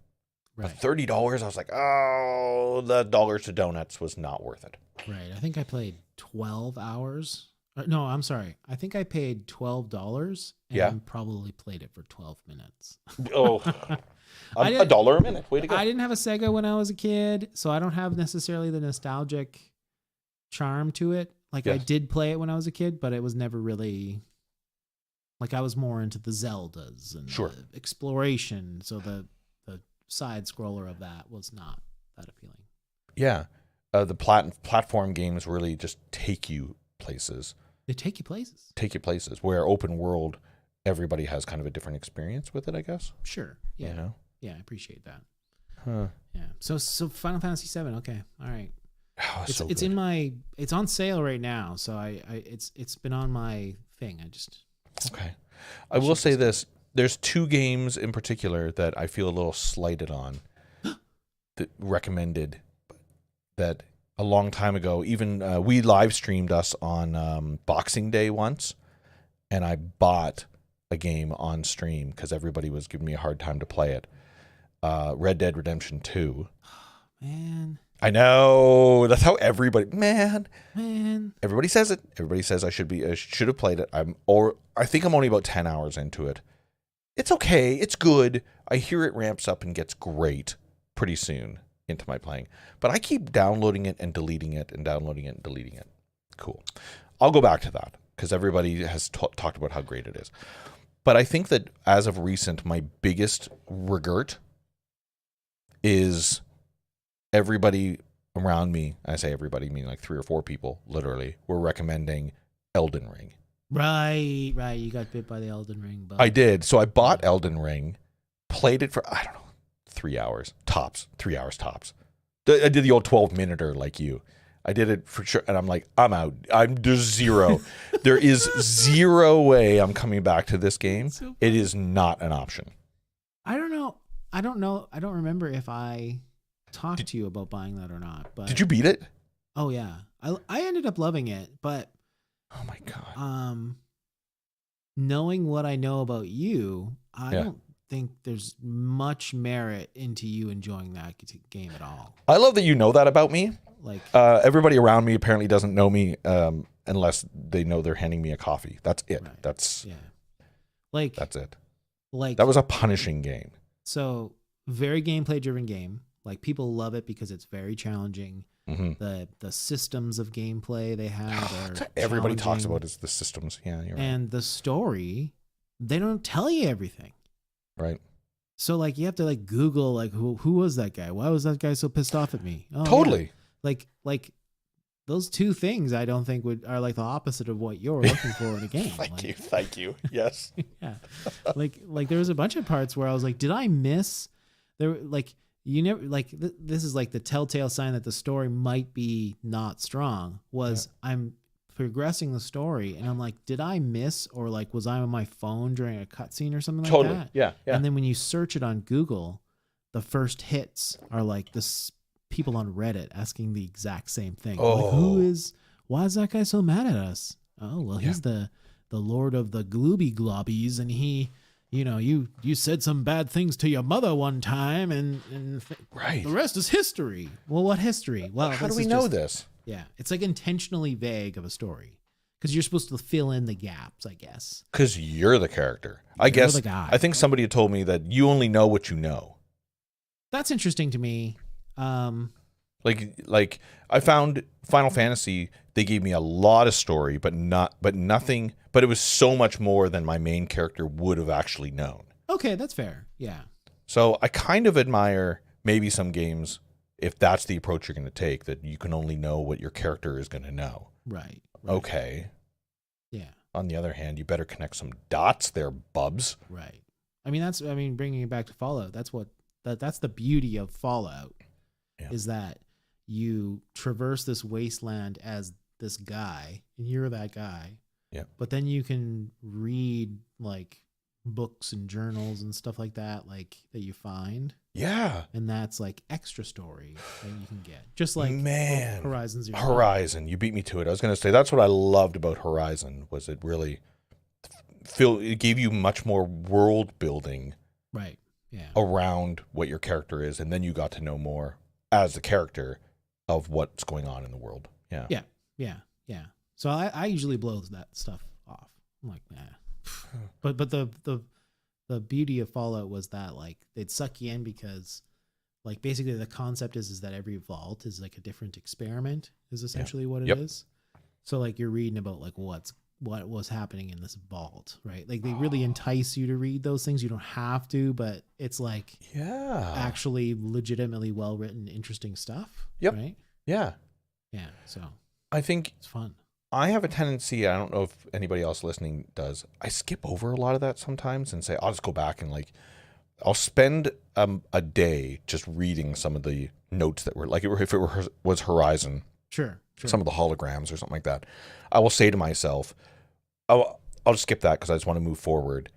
Right. But $30, I was like, oh, the dollars to donuts was not worth it. Right. I think I played 12 hours. No, I'm sorry. I think I paid $12 and Yeah. probably played it for 12 minutes. Oh, I a did- dollar a minute. Way to go. I didn't have a Sega when I was a kid, so I don't have necessarily the nostalgic charm to it. Like I Yes. did play it when I was a kid, but it was never really like I was more into the Zeldas and Sure. the exploration. So the side scroller of that was not that appealing. Yeah. The platform games really just take you places. They take you places. Where open world, everybody has kind of a different experience with it, I guess. Sure. Yeah. You know? Yeah, I appreciate that. Huh. Yeah. So Final Fantasy VII. Okay. All right. Oh, It's so it's good. in my it's on sale right now. So it's been on my thing. Okay. I will say this. There's 2 games in particular that I feel a little slighted on that recommended that a long time ago, even we live streamed us on Boxing Day once, and I bought a game on stream because everybody was giving me a hard time to play it. Red Dead Redemption 2. Man. I know. That's how everybody, man. Everybody says it. Everybody says I should have played it. I think I'm only about 10 hours into it. It's okay. It's good. I hear it ramps up and gets great pretty soon into my playing. But I keep downloading it and deleting it and downloading it and deleting it. Cool. I'll go back to that because everybody has talked about how great it is. But I think that as of recent, my biggest regret is everybody around me, I say everybody, meaning like 3 or 4 people, literally, were recommending Elden Ring. Right. You got bit by the Elden Ring bug. I did. So I bought Elden Ring, played it for, I don't know, 3 hours tops. 3 hours tops. I did the old 12-minuter like you. I did it for sure. And I'm like, I'm out. There's zero. There is zero way I'm coming back to this game. So it is not an option. I don't know. I don't remember if I talked to you about buying that or not. But did you beat it? Oh yeah. I ended up loving it, but oh my God. Knowing what I know about you, I don't think there's much merit into you enjoying that game at all. I love that you know that about me. Like everybody around me apparently doesn't know me unless they know they're handing me a coffee. That's it. Right. That's it. Like that was a punishing game. So very gameplay driven game. Like people love it because it's very challenging. Mm-hmm. The systems of gameplay they have are everybody talks about is the systems. Yeah, you're right. And the story, they don't tell you everything. Right. So like you have to like Google like who was that guy? Why was that guy so pissed off at me? Oh, totally. Yeah. Like those two things I don't think are like the opposite of what you're looking for in a game. Thank you. Yes. Yeah. Like there was a bunch of parts where I was like, did I miss there? Like you never like this is like the telltale sign that the story might be not strong. I'm progressing the story and I'm like, did I miss or like was I on my phone during a cutscene or something like that? Yeah. And then when you search it on Google, the first hits are like this. People on Reddit asking the exact same thing. Oh. Like, why is that guy so mad at us? Oh, well, he's the lord of the glooby globbies. And he, you said some bad things to your mother one time and right. The rest is history. Well, what history? Well, how do we know this? Yeah. It's like intentionally vague of a story because you're supposed to fill in the gaps, I guess. Because you're the character. I guess the guy. I think somebody had told me that you only know what you know. That's interesting to me. Like I found Final Fantasy, they gave me a lot of story, but nothing, but it was so much more than my main character would have actually known. Okay, that's fair. Yeah. So I kind of admire maybe some games, if that's the approach you're going to take, that you can only know what your character is going to know. Right. Okay. Yeah. On the other hand, you better connect some dots there, bubs. Right. Bringing it back to Fallout, that's the beauty of Fallout. Yeah. Is that you traverse this wasteland as this guy and you're that guy. Yeah. But then you can read like books and journals and stuff like that, like that you find. Yeah. And that's like extra story that you can get. Just like Horizon. You beat me to it. I was going to say that's what I loved about Horizon was it really it gave you much more world building. Right. Yeah. Around what your character is, and then you got to know more as the character of what's going on in the world. Yeah. Yeah. So I usually blow that stuff off. I'm like, nah. But the beauty of Fallout was that like they'd suck you in because like basically the concept is that every vault is like a different experiment is essentially what it is. So like you're reading about like what was happening in this vault, right? Like they really entice you to read those things. You don't have to, but it's like actually legitimately well-written, interesting stuff. Yep. Right? Yeah. Yeah. So I think it's fun. I have a tendency, I don't know if anybody else listening does, I skip over a lot of that sometimes and say, I'll just go back and like, I'll spend a day just reading some of the notes that were like, if it was Horizon. Sure. Some of the holograms or something like that. I will say to myself, I'll just skip that because I just want to move forward,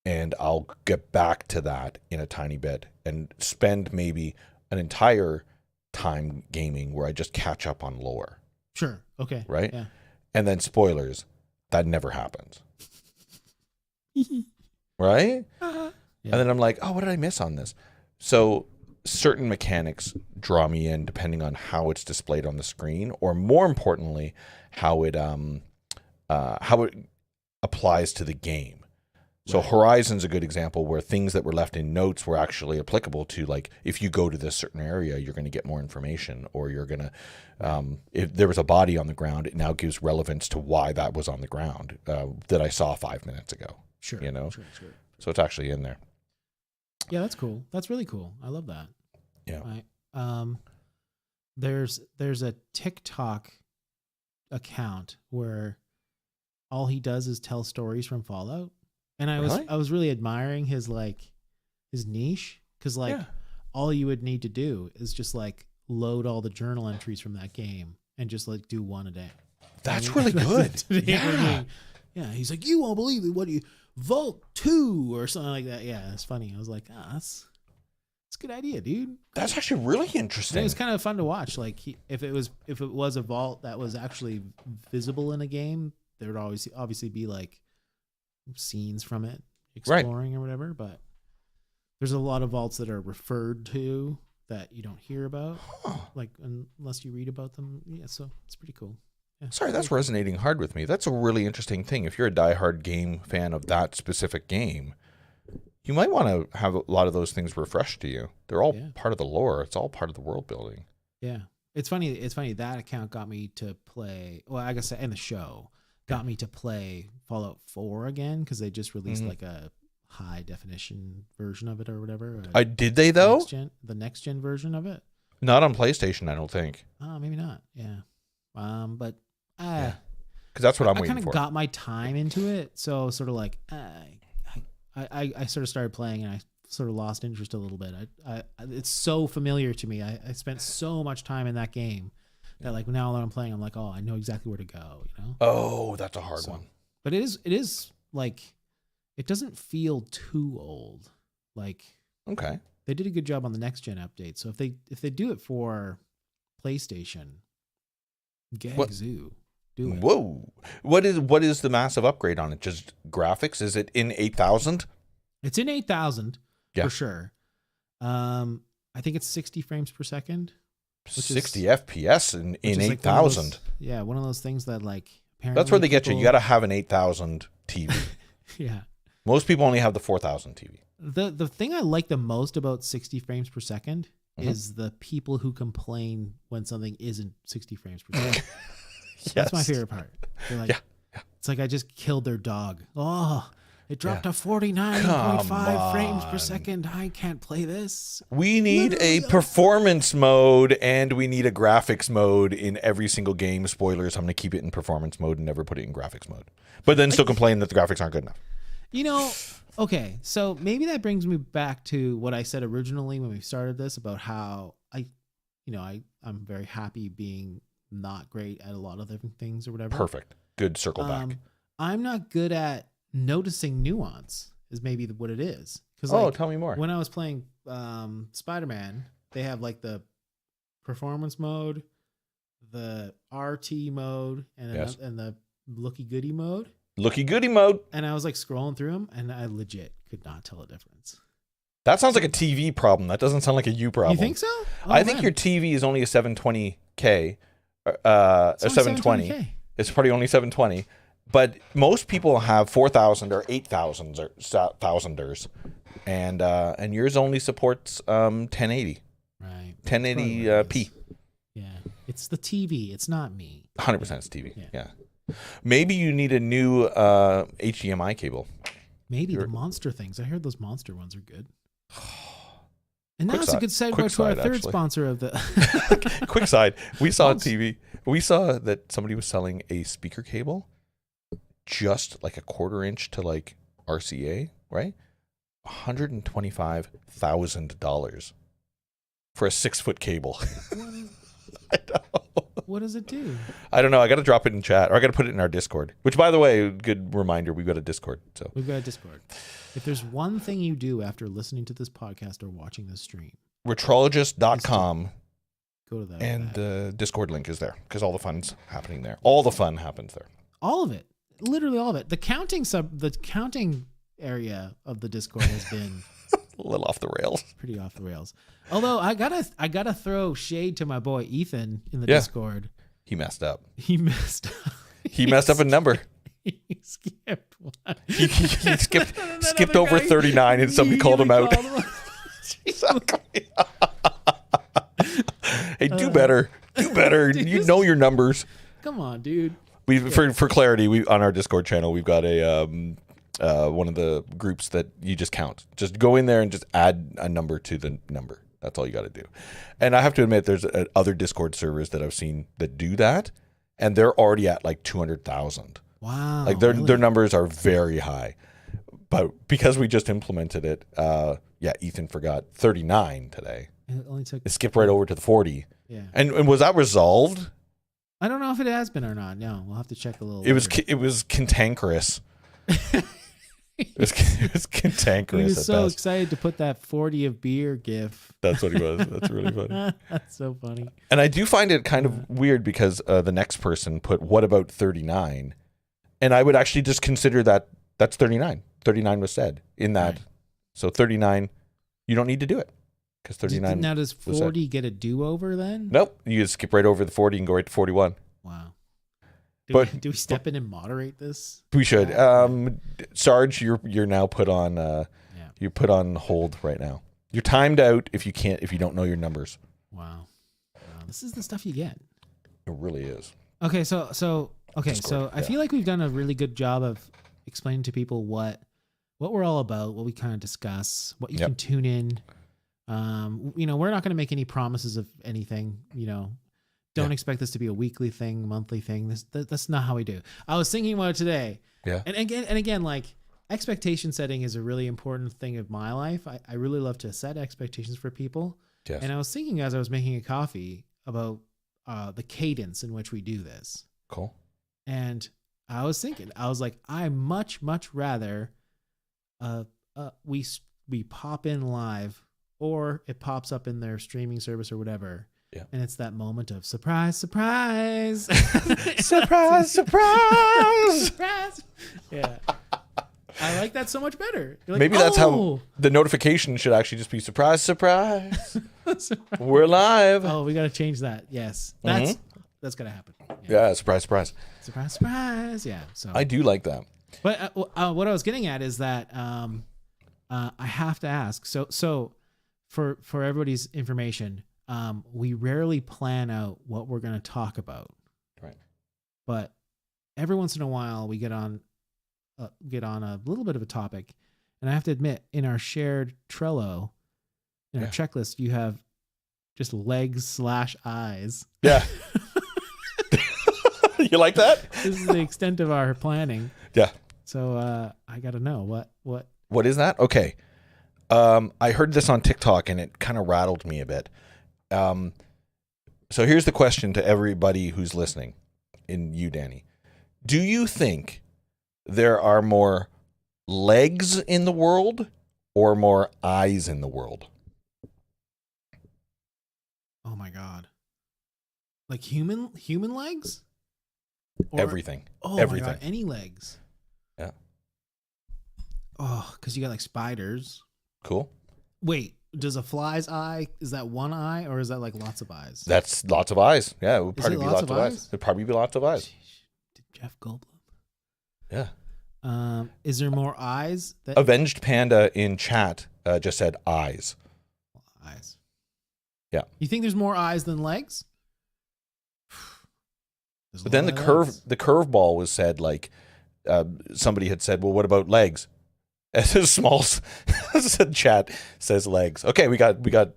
and I'll get back to that in a tiny bit and spend maybe an entire time gaming where I just catch up on lore. Sure. Okay. Right? Yeah. And then spoilers, that never happens. Right? Yeah. And then I'm like, oh, what did I miss on this? So certain mechanics draw me in depending on how it's displayed on the screen, or more importantly, how it applies to the game. So Horizon's a good example where things that were left in notes were actually applicable to, like, if you go to this certain area, you're going to get more information, or you're going to, if there was a body on the ground, it now gives relevance to why that was on the ground that I saw 5 minutes ago. Sure. You know? Sure. So it's actually in there. Yeah, that's cool. That's really cool. I love that. Yeah. There's a TikTok account where all he does is tell stories from Fallout. And I was really admiring his niche, because all you would need to do is just like load all the journal entries from that game and just like do one a day. That's really good. Yeah. He's like, you won't believe it. What do you Vault 2 or something like that? Yeah, it's funny. I was like, that's a good idea, dude. That's actually really interesting. It was kind of fun to watch. Like if it was a vault that was actually visible in a game, there would always obviously be like scenes from it exploring or whatever, but there's a lot of vaults that are referred to that you don't hear about, like unless you read about them. Yeah, so it's pretty cool. Yeah. Sorry, that's resonating hard with me. That's a really interesting thing. If you're a diehard game fan of that specific game, you might want to have a lot of those things refreshed to you. They're all part of the lore. It's all part of the world building. Yeah, it's funny. That account got me to play. Well, I guess in the show got me to play Fallout 4 again, because they just released like a high definition version of it or whatever. Did they though? The next gen version of it. Not on PlayStation, I don't think. Oh, maybe not. Yeah. But because that's what I'm waiting for. I kind of got my time into it, so sort of like I sort of started playing and I sort of lost interest a little bit. It's so familiar to me. I spent so much time in that game that like now that I'm playing, I'm like, oh, I know exactly where to go. You know? Oh, that's a hard one. But it is like, it doesn't feel too old. Like, okay, they did a good job on the next gen update. So if they do it for PlayStation, Gagzoo. Do it. Whoa. What is the massive upgrade on it? Just graphics? Is it in 8,000? It's in 8,000 for sure. I think it's 60 frames per second. 60 FPS in 8,000. Yeah, one of those things that like apparently that's where they get you. You got to have an 8,000 TV. Yeah. Most people only have the 4,000 TV. The thing I like the most about 60 frames per second is the people who complain when something isn't 60 frames per second. That's my favorite part. They're like, it's like I just killed their dog. Oh, it dropped to 49.5 frames per second. I can't play this. We need a performance mode and we need a graphics mode in every single game. Spoilers, I'm going to keep it in performance mode and never put it in graphics mode. But then still complain that the graphics aren't good enough. You know, okay, so maybe that brings me back to what I said originally when we started this about how I'm very happy being not great at a lot of different things or whatever. Perfect. Good circle back. I'm not good at noticing nuance is maybe what it is. Because tell me more. When I was playing Spider-Man, they have like the performance mode, the RT mode, and the looky goody mode. Looky goody mode. And I was like scrolling through them, and I legit could not tell a difference. That sounds like a TV problem. That doesn't sound like a you problem. You think so? I think your TV is only a 720K. A 720. 720K. It's probably only 720. But most people have 4,000 or 8,000 or thousanders, and yours only supports 1080. Right. 1080p. Yeah, it's the TV. It's not me. 100% it's TV. Yeah. Maybe you need a new HDMI cable. Maybe the monster things. I heard those monster ones are good. And now it's a good segue to our third sponsor of the. Quick side. We saw on TV. We saw that somebody was selling a speaker cable, just like a 1/4 inch to like RCA, right? $125,000 for a 6-foot cable. I know. What does it do? I don't know. I got to drop it in chat, or I got to put it in our Discord. Which, by the way, good reminder, we've got a Discord. So we've got a Discord. If there's one thing you do after listening to this podcast or watching this stream, Retrologist.com. Go to that. And the Discord link is there because all the fun's happening there. All the fun happens there. All of it. Literally all of it. The counting area of the Discord has been A little off the rails. Pretty off the rails. Although I gotta throw shade to my boy Ethan in the Yeah. Discord. He messed up. He messed up. He messed up a number. He skipped one. He skipped other over guy 39 and somebody called him out. Exactly. Hey, do better. Do better. Dude, You know your numbers. Come on, dude. We for clarity, we on our Discord channel, we've got a one of the groups that you just count. Just go in there and just add a number to the number. That's all you got to do. And I have to admit, there's other Discord servers that I've seen that do that, and they're already at like 200,000. Wow. Like their numbers are very high. But because we just implemented it, Ethan forgot 39 today. It only took. It skipped right over to the 40. Yeah. And was that resolved? I don't know if it has been or not. No, we'll have to check a little. It was cantankerous. It was cantankerous. He was at so best. excited to put that 40 of beer gif. That's what he was. That's really funny. That's so funny. And I do find it kind of weird because the next person put, what about 39? And I would actually just consider that's 39. 39 was said in that. Right. So 39, you don't need to do it because 39. Now, does was said. 40 get a do-over then? Nope. You just skip right over the 40 and go right to 41. Wow. Do we step in and moderate this? We should. Sarge, you're now put on you're put on hold right now. You're timed out if you don't know your numbers. Wow. This is the stuff you get. It really is. Okay, so Discord, I feel like we've done a really good job of explaining to people what we're all about, what we kind of discuss, what you can tune in. We're not going to make any promises of anything, Don't expect this to be a weekly thing, monthly thing. That's not how we do. I was thinking about it today. Yeah. And again, like expectation setting is a really important thing of my life. I really love to set expectations for people. Yes. And I was thinking as I was making a coffee about the cadence in which we do this. Cool. And I was like, I much rather we pop in live or it pops up in their streaming service or whatever. Yeah. And it's that moment of surprise. Surprise, surprise. Surprise. Yeah. I like that so much better. Like, Maybe that's how the notification should actually just be surprise, surprise. We're live. Oh, we got to change that. Yes. That's going to happen. Yeah, surprise, surprise. Surprise, surprise. Yeah. So I do like that. But what I was getting at is that I have to ask. So for everybody's information, we rarely plan out what we're going to talk about. Right. But every once in a while, we get on a little bit of a topic, and I have to admit, in our shared Trello, in our checklist, you have just legs/eyes. Yeah. You like that? This is the extent of our planning. Yeah. So I got to know what is that? Okay. I heard this on TikTok and it kind of rattled me a bit. So here's the question to everybody who's listening, and you, Danny. Do you think there are more legs in the world or more eyes in the world? Oh my God. Like human legs? Or, Everything. Oh Everything. my God, any legs. Yeah. Oh, because you got like spiders. Cool. Wait, does a fly's eye, is that one eye or is that like lots of eyes? That's lots of eyes. Yeah, it would probably it be lots lots of of eyes? eyes. It'd probably be lots of eyes. Did Jeff Goldblum? Yeah. Is there more eyes? That Avenged Panda in chat just said eyes. eyes. Yeah. You think there's more eyes than legs? There's a But then lot the of legs. curveball was said, like somebody had said, well, what about legs? As a small chat says legs. Okay, we got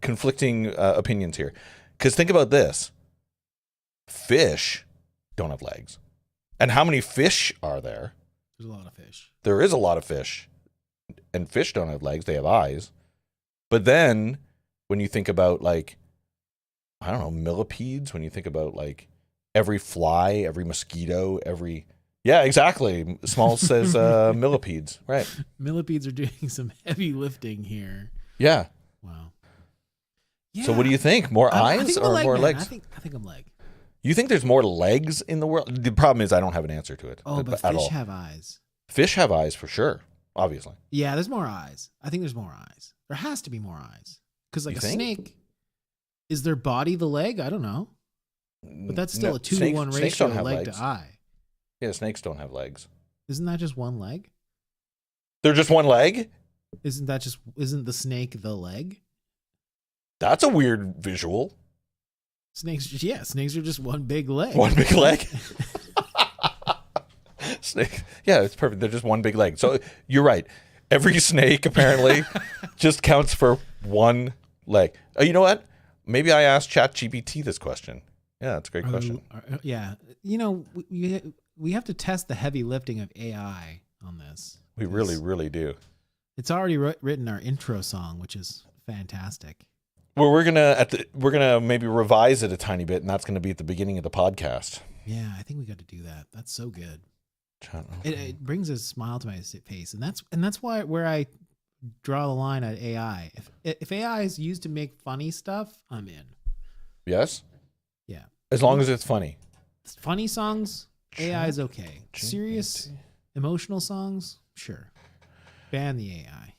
conflicting opinions here. Because think about this: fish don't have legs, and how many fish are there? There's a lot of fish. There is a lot of fish, and fish don't have legs; they have eyes. But then, when you think about like, I don't know, millipedes. When you think about like every fly, every mosquito, yeah, exactly. Small says millipedes, right? Millipedes are doing some heavy lifting here. Yeah. Wow. So what do you think? More I eyes think I'm a or leg more man. legs? I think I'm leg. You think there's more legs in the world? The problem is I don't have an answer to it. Oh, but at fish all. have eyes. Fish have eyes for sure. obviously. Yeah, there's more eyes. I think there's more eyes. There has to be more eyes. Because like You a think? snake, is their body the leg? I don't know. But that's still No, a 2-to-1 snakes ratio don't have leg legs. to eye. Yeah, snakes don't have legs. Isn't that just one leg? They're just one leg? Isn't the snake the leg? That's a weird visual. Snakes are just one big leg. One big leg? Snake. Yeah, it's perfect. They're just one big leg. So you're right. Every snake apparently just counts for one leg. You know what? Maybe I asked ChatGPT this question. Yeah, that's a great question. Yeah. You know, we have to test the heavy lifting of AI on this. We really, really do. It's already written our intro song, which is fantastic. Well, we're gonna maybe revise it a tiny bit, and that's gonna be at the beginning of the podcast. Yeah, I think we got to do that. That's so good. It brings a smile to my face, and that's where I draw the line at AI. If AI is used to make funny stuff, I'm in. Yes. Yeah. As long as it's funny. Funny songs, AI is okay. Serious, emotional songs, sure. Ban the AI.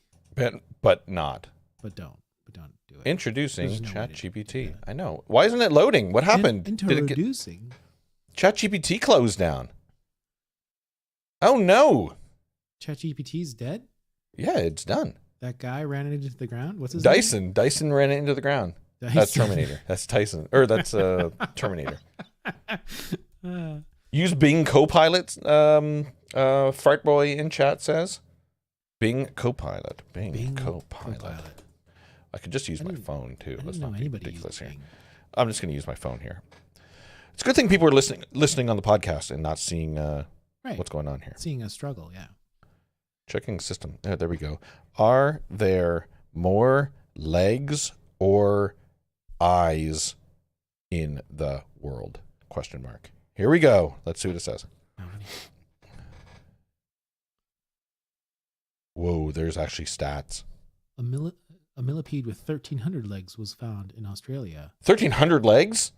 But not. But don't do it. Introducing There's no way to do ChatGPT. that. I know. Why isn't it loading? What happened? Introducing. ChatGPT closed down. Oh no. ChatGPT's dead? Yeah, it's done. That guy ran it into the ground? What's his Dyson. Dyson ran it into the ground. name? That's Terminator. That's Tyson. Or that's Terminator. Use Bing Copilot. Fart Boy in chat says. Bing Copilot. Bing Copilot. I could just use my phone too. Let's not be ridiculous here. I'm just going to use my phone here. It's a good thing people are listening on the podcast and not seeing what's going on here. Seeing us struggle, yeah. Checking system. There we go. Are there more legs or eyes in the world? Question mark. Here we go. Let's see what it says. Whoa, there's actually stats. A millipede with 1,300 legs was found in Australia. 1,300 legs?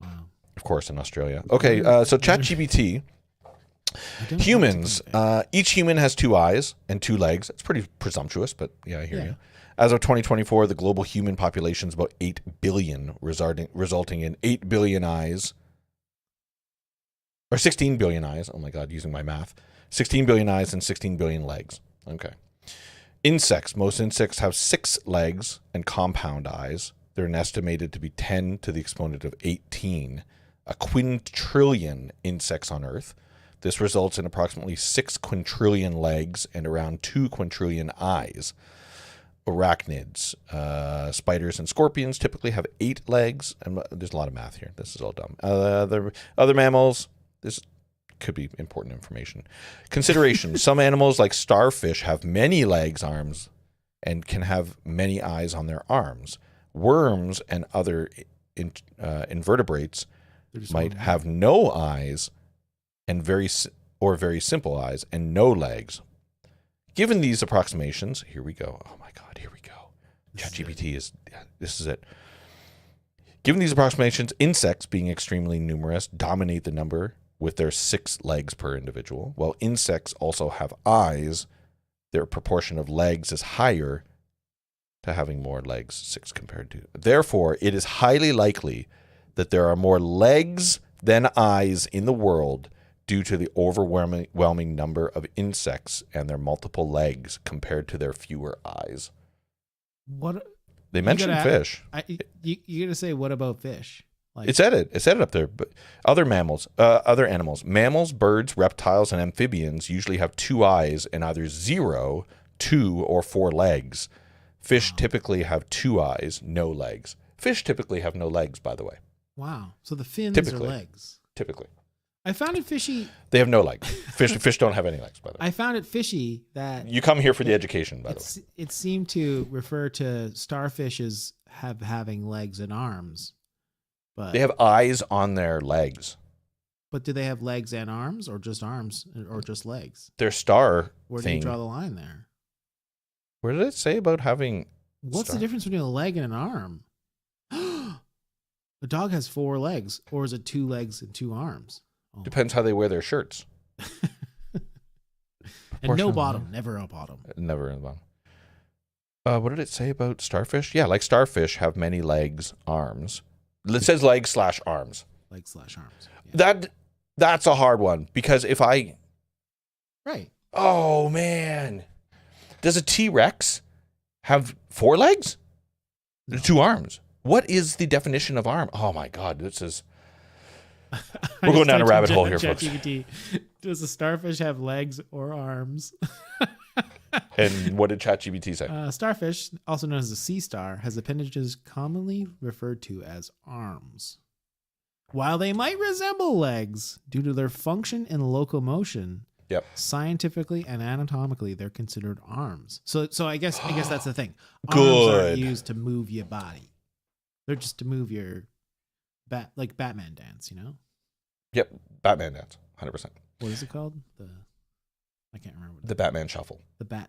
Wow. Of course, in Australia. Okay, so ChatGPT. Humans, each human has 2 eyes and 2 legs. It's pretty presumptuous, but yeah, I hear you. As of 2024, the global human population is about 8 billion, resulting in 8 billion eyes. Or 16 billion eyes. Oh my God, using my math. 16 billion eyes and 16 billion legs. Okay. Insects. Most insects have 6 legs and compound eyes. They're estimated to be 10 to the exponent of 18. A quintillion insects on Earth. This results in approximately 6 quintillion legs and around 2 quintillion eyes. Arachnids, spiders and scorpions typically have 8 legs. And there's a lot of math here. This is all dumb. Other mammals, this could be important information. Consideration. Some animals like starfish have many legs, arms, and can have many eyes on their arms. Worms and other invertebrates might have no eyes and very simple eyes and no legs. Given these approximations, here we go. Oh my God, here we go. ChatGPT this is it. Given these approximations, insects, being extremely numerous, dominate the number with their 6 legs per individual. While insects also have eyes, their proportion of legs is higher to having more legs, 6 compared to. Therefore, it is highly likely that there are more legs than eyes in the world due to the overwhelming number of insects and their multiple legs compared to their fewer eyes. What they mentioned fish. You got to say, what about fish? Like, It said it up there. But other animals, mammals, birds, reptiles, and amphibians usually have 2 eyes and either 0, 2, or 4 legs. Fish typically have 2 eyes, no legs. Fish typically have no legs, by the way. Wow. So the fins are legs. Typically. I found it fishy. They have no legs. Fish don't have any legs, by the way. I found it fishy that you come here for the education, by the way. It seemed to refer to starfish as having legs and arms. But they have eyes on their legs. But do they have legs and arms, or just arms, or just legs? Their star Where do thing. you draw the line there? Where did it say about having? What's the difference between a leg and an arm? A dog has 4 legs, or is it 2 legs and 2 arms? Oh. Depends how they wear their shirts. And no bottom, never a bottom. Never in the bottom. What did it say about starfish? Yeah, like starfish have many legs, arms. It says legs / arms. Legs/arms. Yeah. That's a hard one because if I... Right. Oh, man. Does a T-Rex have 4 legs? No. 2 arms. What is the definition of arm? Oh, my God. This is... We're going down a rabbit hole here, folks. Does a starfish have legs or arms? And what did ChatGPT say? Starfish, also known as a sea star, has appendages commonly referred to as arms. While they might resemble legs due to their function in locomotion, Yep. scientifically and anatomically, they're considered arms. So I guess that's the thing. Arms Good. aren't used to move your body; they're just to move your like Batman dance. You know? Yep. Batman dance. 100%. What is it called? I can't remember. The Batman shuffle. The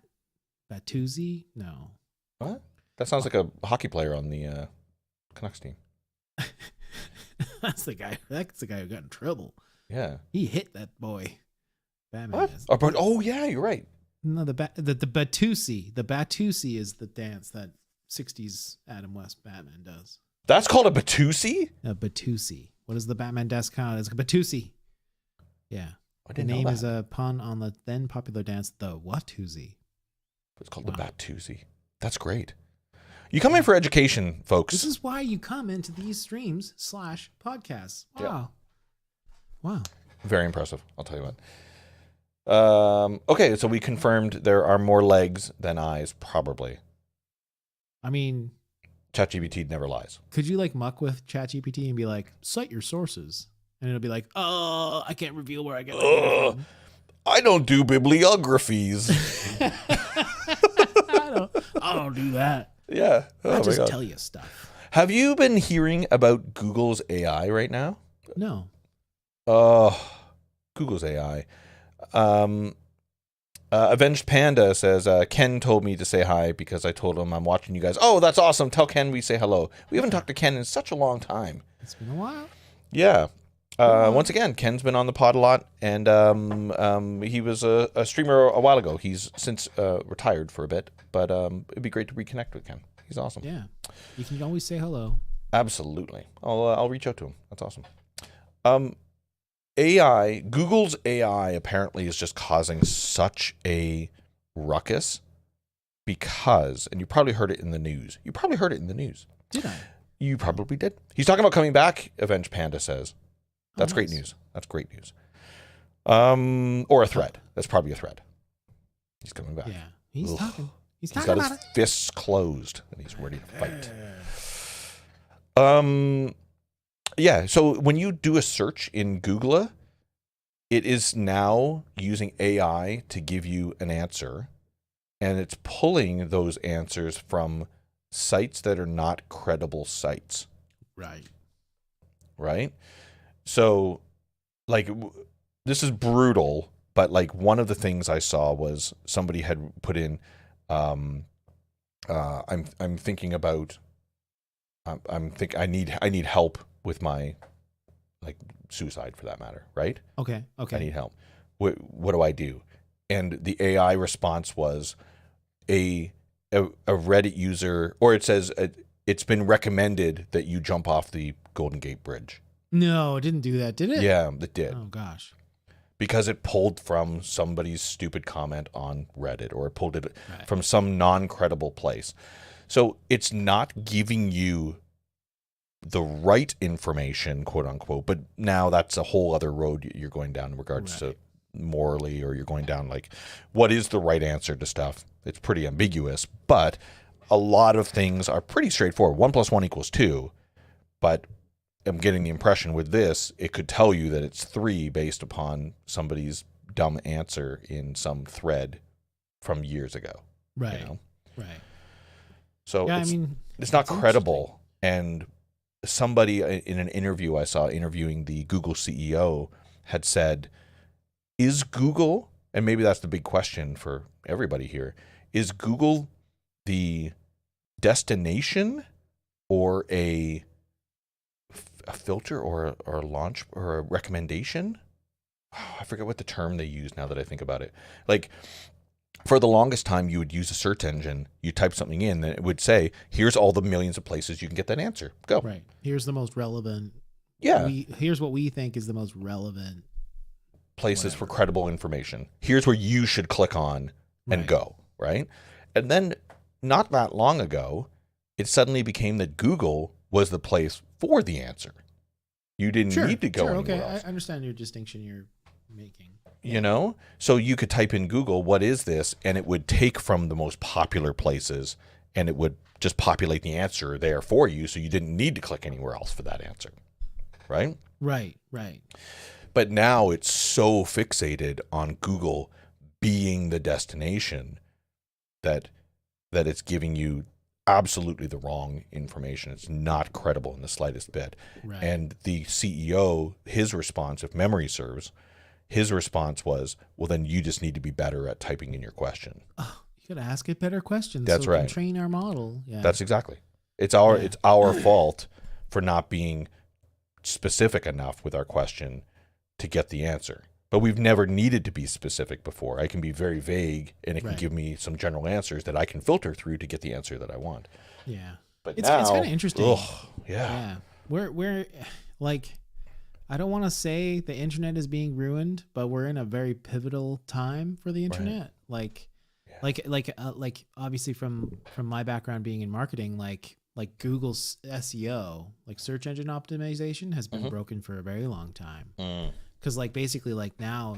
Batuzi? No. What? That sounds like a hockey player on the Canucks team. That's the guy. That's the guy who got in trouble. Yeah. He hit that boy. Batman. What? Oh, yeah, you're right. No, the Batusi. The Batusi is the dance that 60s Adam West Batman does. That's called a Batusi? A Batusi. What is the Batman dance called? It's a Batusi. Yeah. I The didn't know name that. is a pun on the then popular dance, the Watusi. It's called the Batusi. That's great. You come in for education, folks. This is why you come into these streams / podcasts. Wow. Yeah. Wow. Very impressive. I'll tell you what. Okay, so we confirmed there are more legs than eyes, probably. I mean, ChatGPT never lies. could you like muck with ChatGPT and be like, cite your sources? And it'll be like, oh, I can't reveal where I get my data from. I don't do bibliographies. I don't do that. Yeah. Oh I my just God. tell you stuff. Have you been hearing about Google's AI right now? No. Google's AI. Avenged Panda says, Ken told me to say hi because I told him I'm watching you guys. Oh, that's awesome. Tell Ken we say hello. We haven't talked to Ken in such a long time. It's been a while. Yeah. Once again, Ken's been on the pod a lot, and he was a streamer a while ago. He's since retired for a bit, but it'd be great to reconnect with Ken. He's awesome. Yeah. You can always say hello. Absolutely. I'll reach out to him. That's awesome. Google's AI apparently is just causing such a ruckus because, and you probably heard it in the news. Did I? You probably did. He's talking about coming back, Avenged Panda says. That's great nice. news. That's great news. Or a thread. That's probably a thread. He's coming back. Yeah. He's Ugh. talking. He's He's talking got about his it. fists closed and he's ready to fight. Yeah, so when you do a search in Google, it is now using AI to give you an answer, and it's pulling those answers from sites that are not credible sites. Right? So, like, this is brutal, but like one of the things I saw was somebody had put in, I'm thinking about, I need help with my, like, suicide for that matter, right? Okay. I need help. What do I do? And the AI response was a Reddit user, or it says it's been recommended that you jump off the Golden Gate Bridge. No, it didn't do that, did it? Yeah, it did. Oh, gosh. Because it pulled from somebody's stupid comment on Reddit, or it pulled it from some non-credible place. So it's not giving you the right information, quote unquote, but now that's a whole other road you're going down in regards to morally, or you're going down like, what is the right answer to stuff? It's pretty ambiguous, but a lot of things are pretty straightforward. 1 + 1 = 2, but I'm getting the impression with this, it could tell you that it's 3 based upon somebody's dumb answer in some thread from years ago. Right. You know? Right. So Yeah, it's not credible. And somebody in an interview I saw interviewing the Google CEO had said, is Google, and maybe that's the big question for everybody here, is Google the destination or a filter or a launch or a recommendation? I forget what the term they use now that I think about it. Like, for the longest time, you would use a search engine. You type something in, and it would say, "Here's all the millions of places you can get that answer. Go." Right. Here's the most relevant. Yeah. Here's what we think is the most relevant places for credible information. Here's where you should click on and go. Right. And then, not that long ago, it suddenly became that Google was the place for the answer. You didn't need to go anywhere else. I understand your distinction you're making. You know, so you could type in Google, "What is this?" and it would take from the most popular places, and it would just populate the answer there for you, so you didn't need to click anywhere else for that answer. Right? Right. But now it's so fixated on Google being the destination that it's giving you absolutely the wrong information. It's not credible in the slightest bit. Right. And the CEO, his response, if memory serves, his response was, "Well, then you just need to be better at typing in your question." Oh, you gotta ask it better questions. That's so we right. can train our model. Yeah. That's exactly. It's our fault for not being specific enough with our question to get the answer. But we've never needed to be specific before. I can be very vague, and it can give me some general answers that I can filter through to get the answer that I want. Yeah. But it's now, kind of interesting. Yeah. We're like, I don't want to say the internet is being ruined, but we're in a very pivotal time for the internet. Like obviously from my background being in marketing, like Google's SEO, like search engine optimization, has been broken for a very long time. Because like basically like now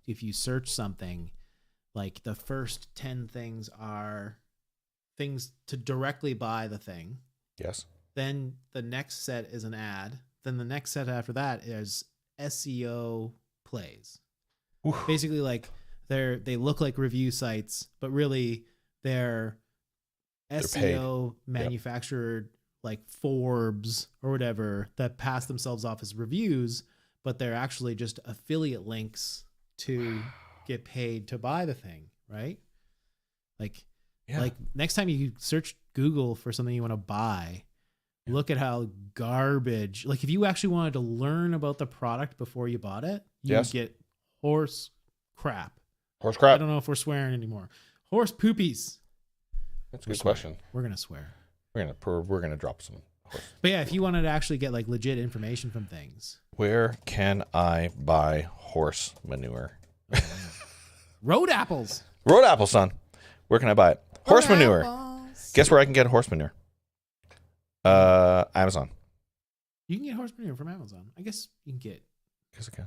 if you search something, like the first 10 things are things to directly buy the thing. Yes. Then the next set is an ad. Then the next set after that is SEO plays. Oof. Basically, like they look like review sites, but really they're SEO manufactured, like Forbes or whatever, that pass themselves off as reviews, but they're actually just affiliate links to get paid to buy the thing, right? Like next time you search Google for something you want to buy, look at how garbage. Like if you actually wanted to learn about the product before you bought it, you would get horse crap. Horse crap. I don't know if we're swearing anymore. Horse poopies. That's a good question. We're gonna swear. We're gonna drop some. But yeah, if you wanted to actually get like legit information from things, where can I buy horse manure? Road apples. Road apple, son. Where can I buy it? Horse Road manure. apples. Guess where I can get horse manure? Amazon. You can get horse manure from Amazon. I guess you can get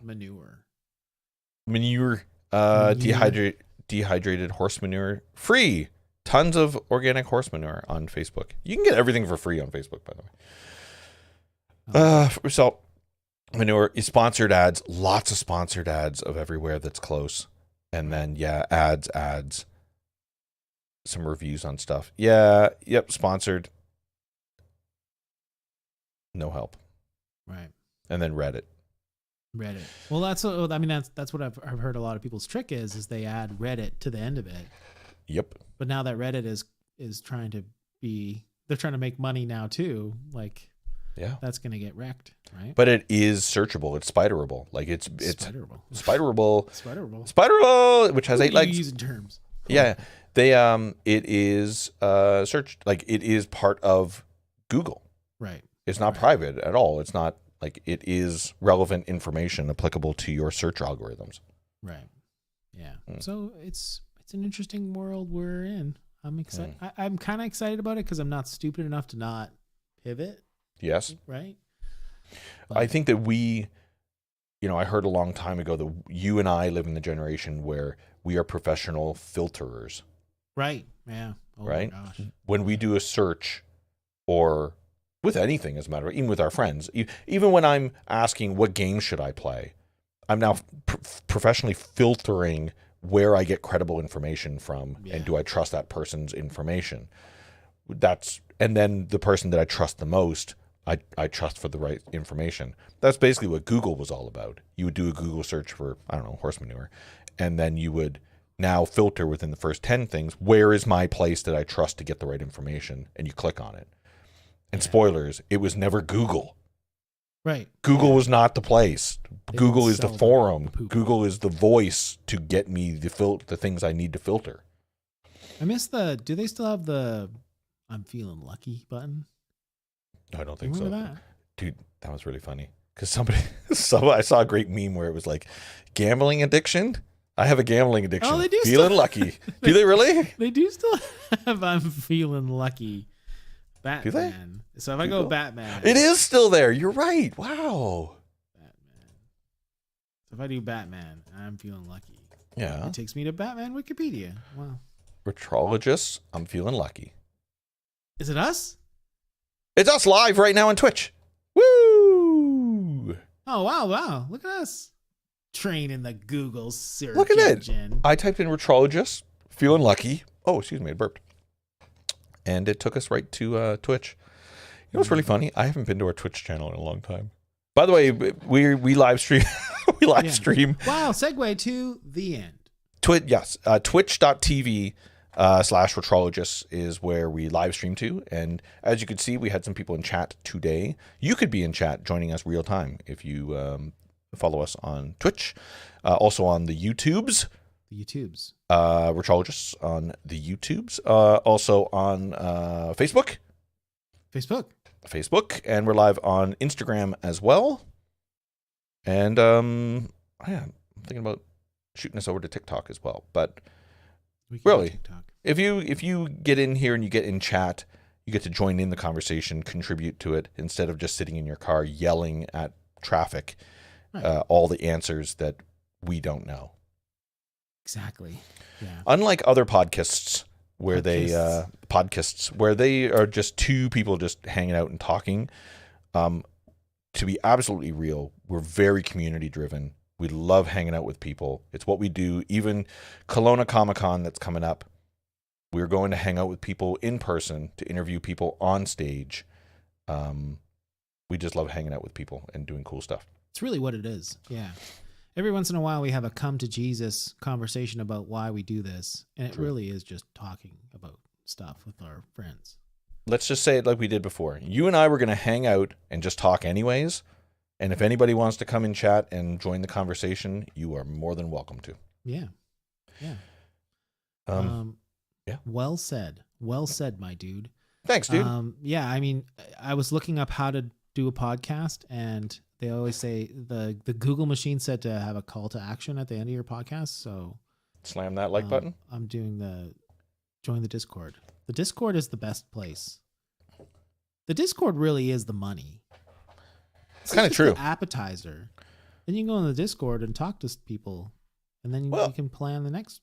manure. Manure. Dehydrated horse manure. Free. Tons of organic horse manure on Facebook. You can get everything for free on Facebook, by the way. So manure is sponsored ads. Lots of sponsored ads of everywhere that's close. And then, ads. Some reviews on stuff. Yep, sponsored. No help. Right. And then Reddit. Well, that's what I've heard a lot of people's trick is they add Reddit to the end of it. Yep. But now that Reddit is trying to they're trying to make money now too. Like, that's going to get wrecked, right? But it is searchable. It's spiderable. Like it's spiderable, which has 8 legs. Using terms. Yeah. It is searched. Like it is part of Google. Right. It's not private at all. It's not like it is relevant information applicable to your search algorithms. Right. Yeah. So it's an interesting world we're in. I'm excited. I'm kind of excited about it because I'm not stupid enough to not pivot. Yes. Right. But I think that I heard a long time ago that you and I live in the generation where we are professional filterers. Right. Yeah. Oh right. My gosh. When we do a search or with anything, as a matter of, even with our friends, even when I'm asking what game should I play, I'm now professionally filtering where I get credible information from, and do I trust that person's information? And then the person that I trust the most, I trust for the right information. That's basically what Google was all about. You would do a Google search for, I don't know, horse manure, and then you would now filter within the first 10 things, where is my place that I trust to get the right information, and you click on it. And spoilers, it was never Google. Right. Google was not the place. They Google don't is the sell forum. the poop. Google is the voice to get me the things I need to filter. I miss do they still have the I'm feeling lucky button? No, I don't You think so. remember that? Dude, that was really funny. Because I saw a great meme where it was like, gambling addiction? I have a gambling addiction. Oh, they do Feeling still- lucky. Do they really? They do still have I'm feeling lucky. Batman. So if I go Google? Batman. It is still there. You're right. Wow. Batman. So if I do Batman, I'm feeling lucky. Yeah. It takes me to Batman Wikipedia. Wow. Retrologists, I'm feeling lucky. Is it us? It's us live right now on Twitch. Woo! Oh, wow. Look at us. Training the Google search Look at it. engine. I typed in Retrologists, feeling lucky. Oh, excuse me, I burped. And it took us right to Twitch. You know what's really funny? I haven't been to our Twitch channel in a long time. By the way, we live stream. We live stream. Wow, segue to the end. Yes. Twitch.tv /Retrologists is where we live stream to. And as you can see, we had some people in chat today. You could be in chat joining us real time if you follow us on Twitch. Also on the YouTubes. The YouTubes. Retrologists on the YouTubes. Also on Facebook. And we're live on Instagram as well. And I'm thinking about shooting us over to TikTok as well. But We can do really, TikTok. if you get in here and you get in chat, you get to join in the conversation, contribute to it, instead of just sitting in your car yelling at traffic Right. all the answers that we don't know. Exactly. Yeah. Unlike other podcasts where Podcasts. where they are just two people just hanging out and talking. To be absolutely real, we're very community driven. We love hanging out with people. It's what we do. Even Kelowna Comic-Con that's coming up, we're going to hang out with people in person to interview people on stage. We just love hanging out with people and doing cool stuff. It's really what it is. Yeah. Every once in a while, we have a come to Jesus conversation about why we do this. And it True. really is just talking about stuff with our friends. Let's just say it like we did before. You and I were going to hang out and just talk anyways. And if anybody wants to come in chat and join the conversation, you are more than welcome to. Yeah. Yeah. Yeah. Well said. Well said, my dude. Thanks, dude. Yeah. I mean, I was looking up how to do a podcast, and they always say the Google machine said to have a call to action at the end of your podcast. So Slam that like button. I'm doing join the Discord. The Discord is the best place. The Discord really is the money. It's kind of true. The appetizer. Then you can go on the Discord and talk to people, and then you can plan the next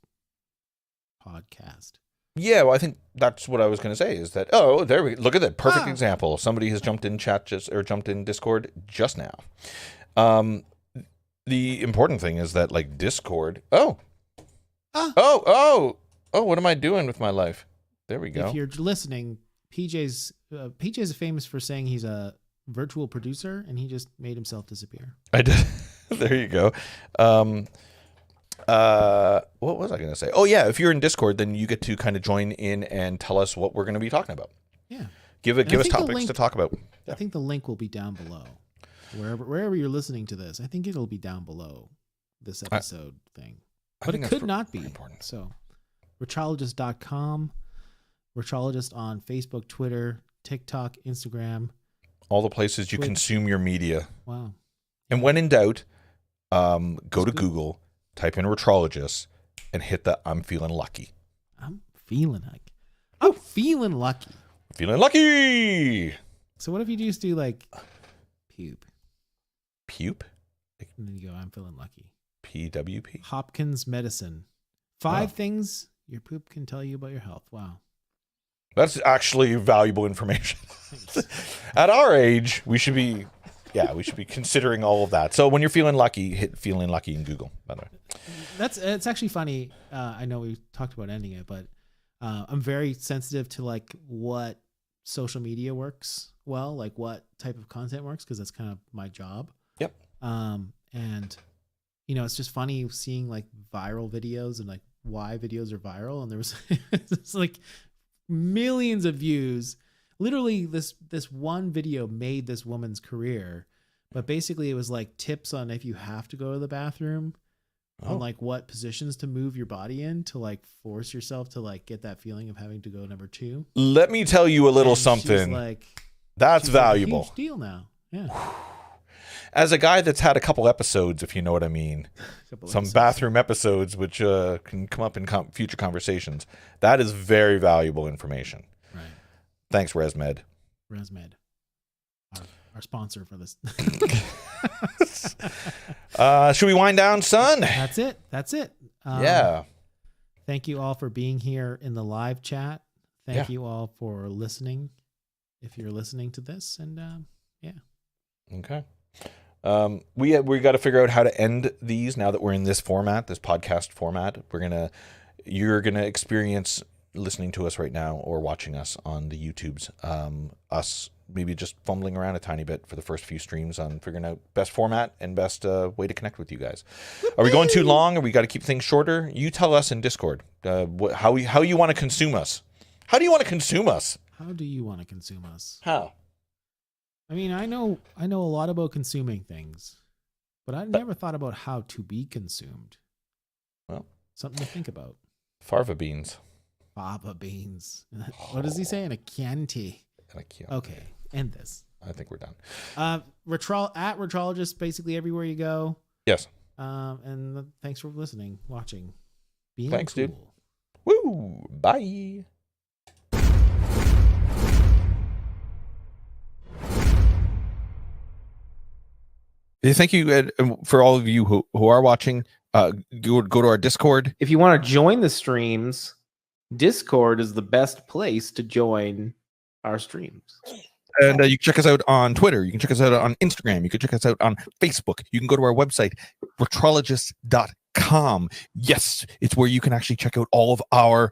podcast. Yeah, well, I think that's what I was going to say is that, there we look at that. Perfect example. Somebody has jumped in chat jumped in Discord just now. The important thing is that like Discord. What am I doing with my life? There we go. If you're listening, PJ's famous for saying he's a virtual producer, and he just made himself disappear. I did. There you go. What was I going to say? Oh yeah, if you're in Discord, then you get to kind of join in and tell us what we're going to be talking about. Yeah. Give us topics to talk about. I think the link will be down below. Wherever you're listening to this, I think it'll be down below this episode thing. But it could not be. Important. So, Retrologist.com, Retrologist on Facebook, Twitter, TikTok, Instagram. All the places you Twitch. consume your media. Wow. And when in doubt, go to Google, type in Retrologists, and hit the I'm feeling lucky. I'm feeling lucky. Feeling lucky. So what if you just do like puke? Pupe? And then you go, I'm feeling lucky. PWP? Hopkins Medicine. 5 things your poop can tell you about your health. Wow. That's actually valuable information. At our age, we should be considering all of that. So when you're feeling lucky, hit feeling lucky in Google, by the way. It's actually funny. I know we talked about ending it, but I'm very sensitive to like what social media works well, like what type of content works, because that's kind of my job. Yep. And it's just funny seeing like viral videos and like why videos are viral, and there was it's like millions of views. Literally, this one video made this woman's career But basically, it was like tips on if you have to go to the bathroom, on like what positions to move your body in to like force yourself to like get that feeling of having to go number 2. Let me tell you a little And she's something. like, That's she's like a valuable. huge deal now. Yeah. As a guy that's had a couple episodes, if you know what I mean, some bathroom episodes, which can come up in future conversations, that is very valuable information. Right. Thanks, ResMed. ResMed, our sponsor for this. Should we wind down, son? That's it. Yeah. Thank you all for being here in the live chat. Thank you all for listening. If you're listening to this, and Okay. We got to figure out how to end these now that we're in this format, this podcast format. You're gonna experience listening to us right now or watching us on the YouTubes. Us maybe just fumbling around a tiny bit for the first few streams on figuring out best format and best way to connect with you guys. Are we going too long? Or we got to keep things shorter? You tell us in Discord how you want to consume us. How do you want to consume us? how do you want to consume us? How? I mean, I know a lot about consuming things, but I never thought about how to be consumed. Well, something to think about. Farva beans. Fava beans. What does he say? In a Chianti. Okay, end this. I think we're done. At Retrologists, basically everywhere you go. Yes. And thanks for listening, watching. Thanks, cool. dude. Woo! Bye. Thank you for all of you who are watching. Go to our Discord. If you want to join the streams, Discord is the best place to join our streams. And you can check us out on Twitter. You can check us out on Instagram. You can check us out on Facebook. You can go to our website, retrologists.com. Yes, it's where you can actually check out all of our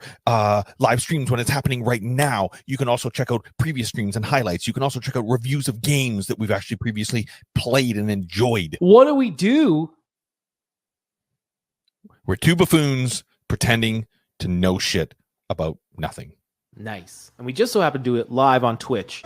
live streams when it's happening right now. You can also check out previous streams and highlights. You can also check out reviews of games that we've actually previously played and enjoyed. What do we do? We're two buffoons pretending to know shit about nothing. Nice. And we just so happen to do it live on Twitch.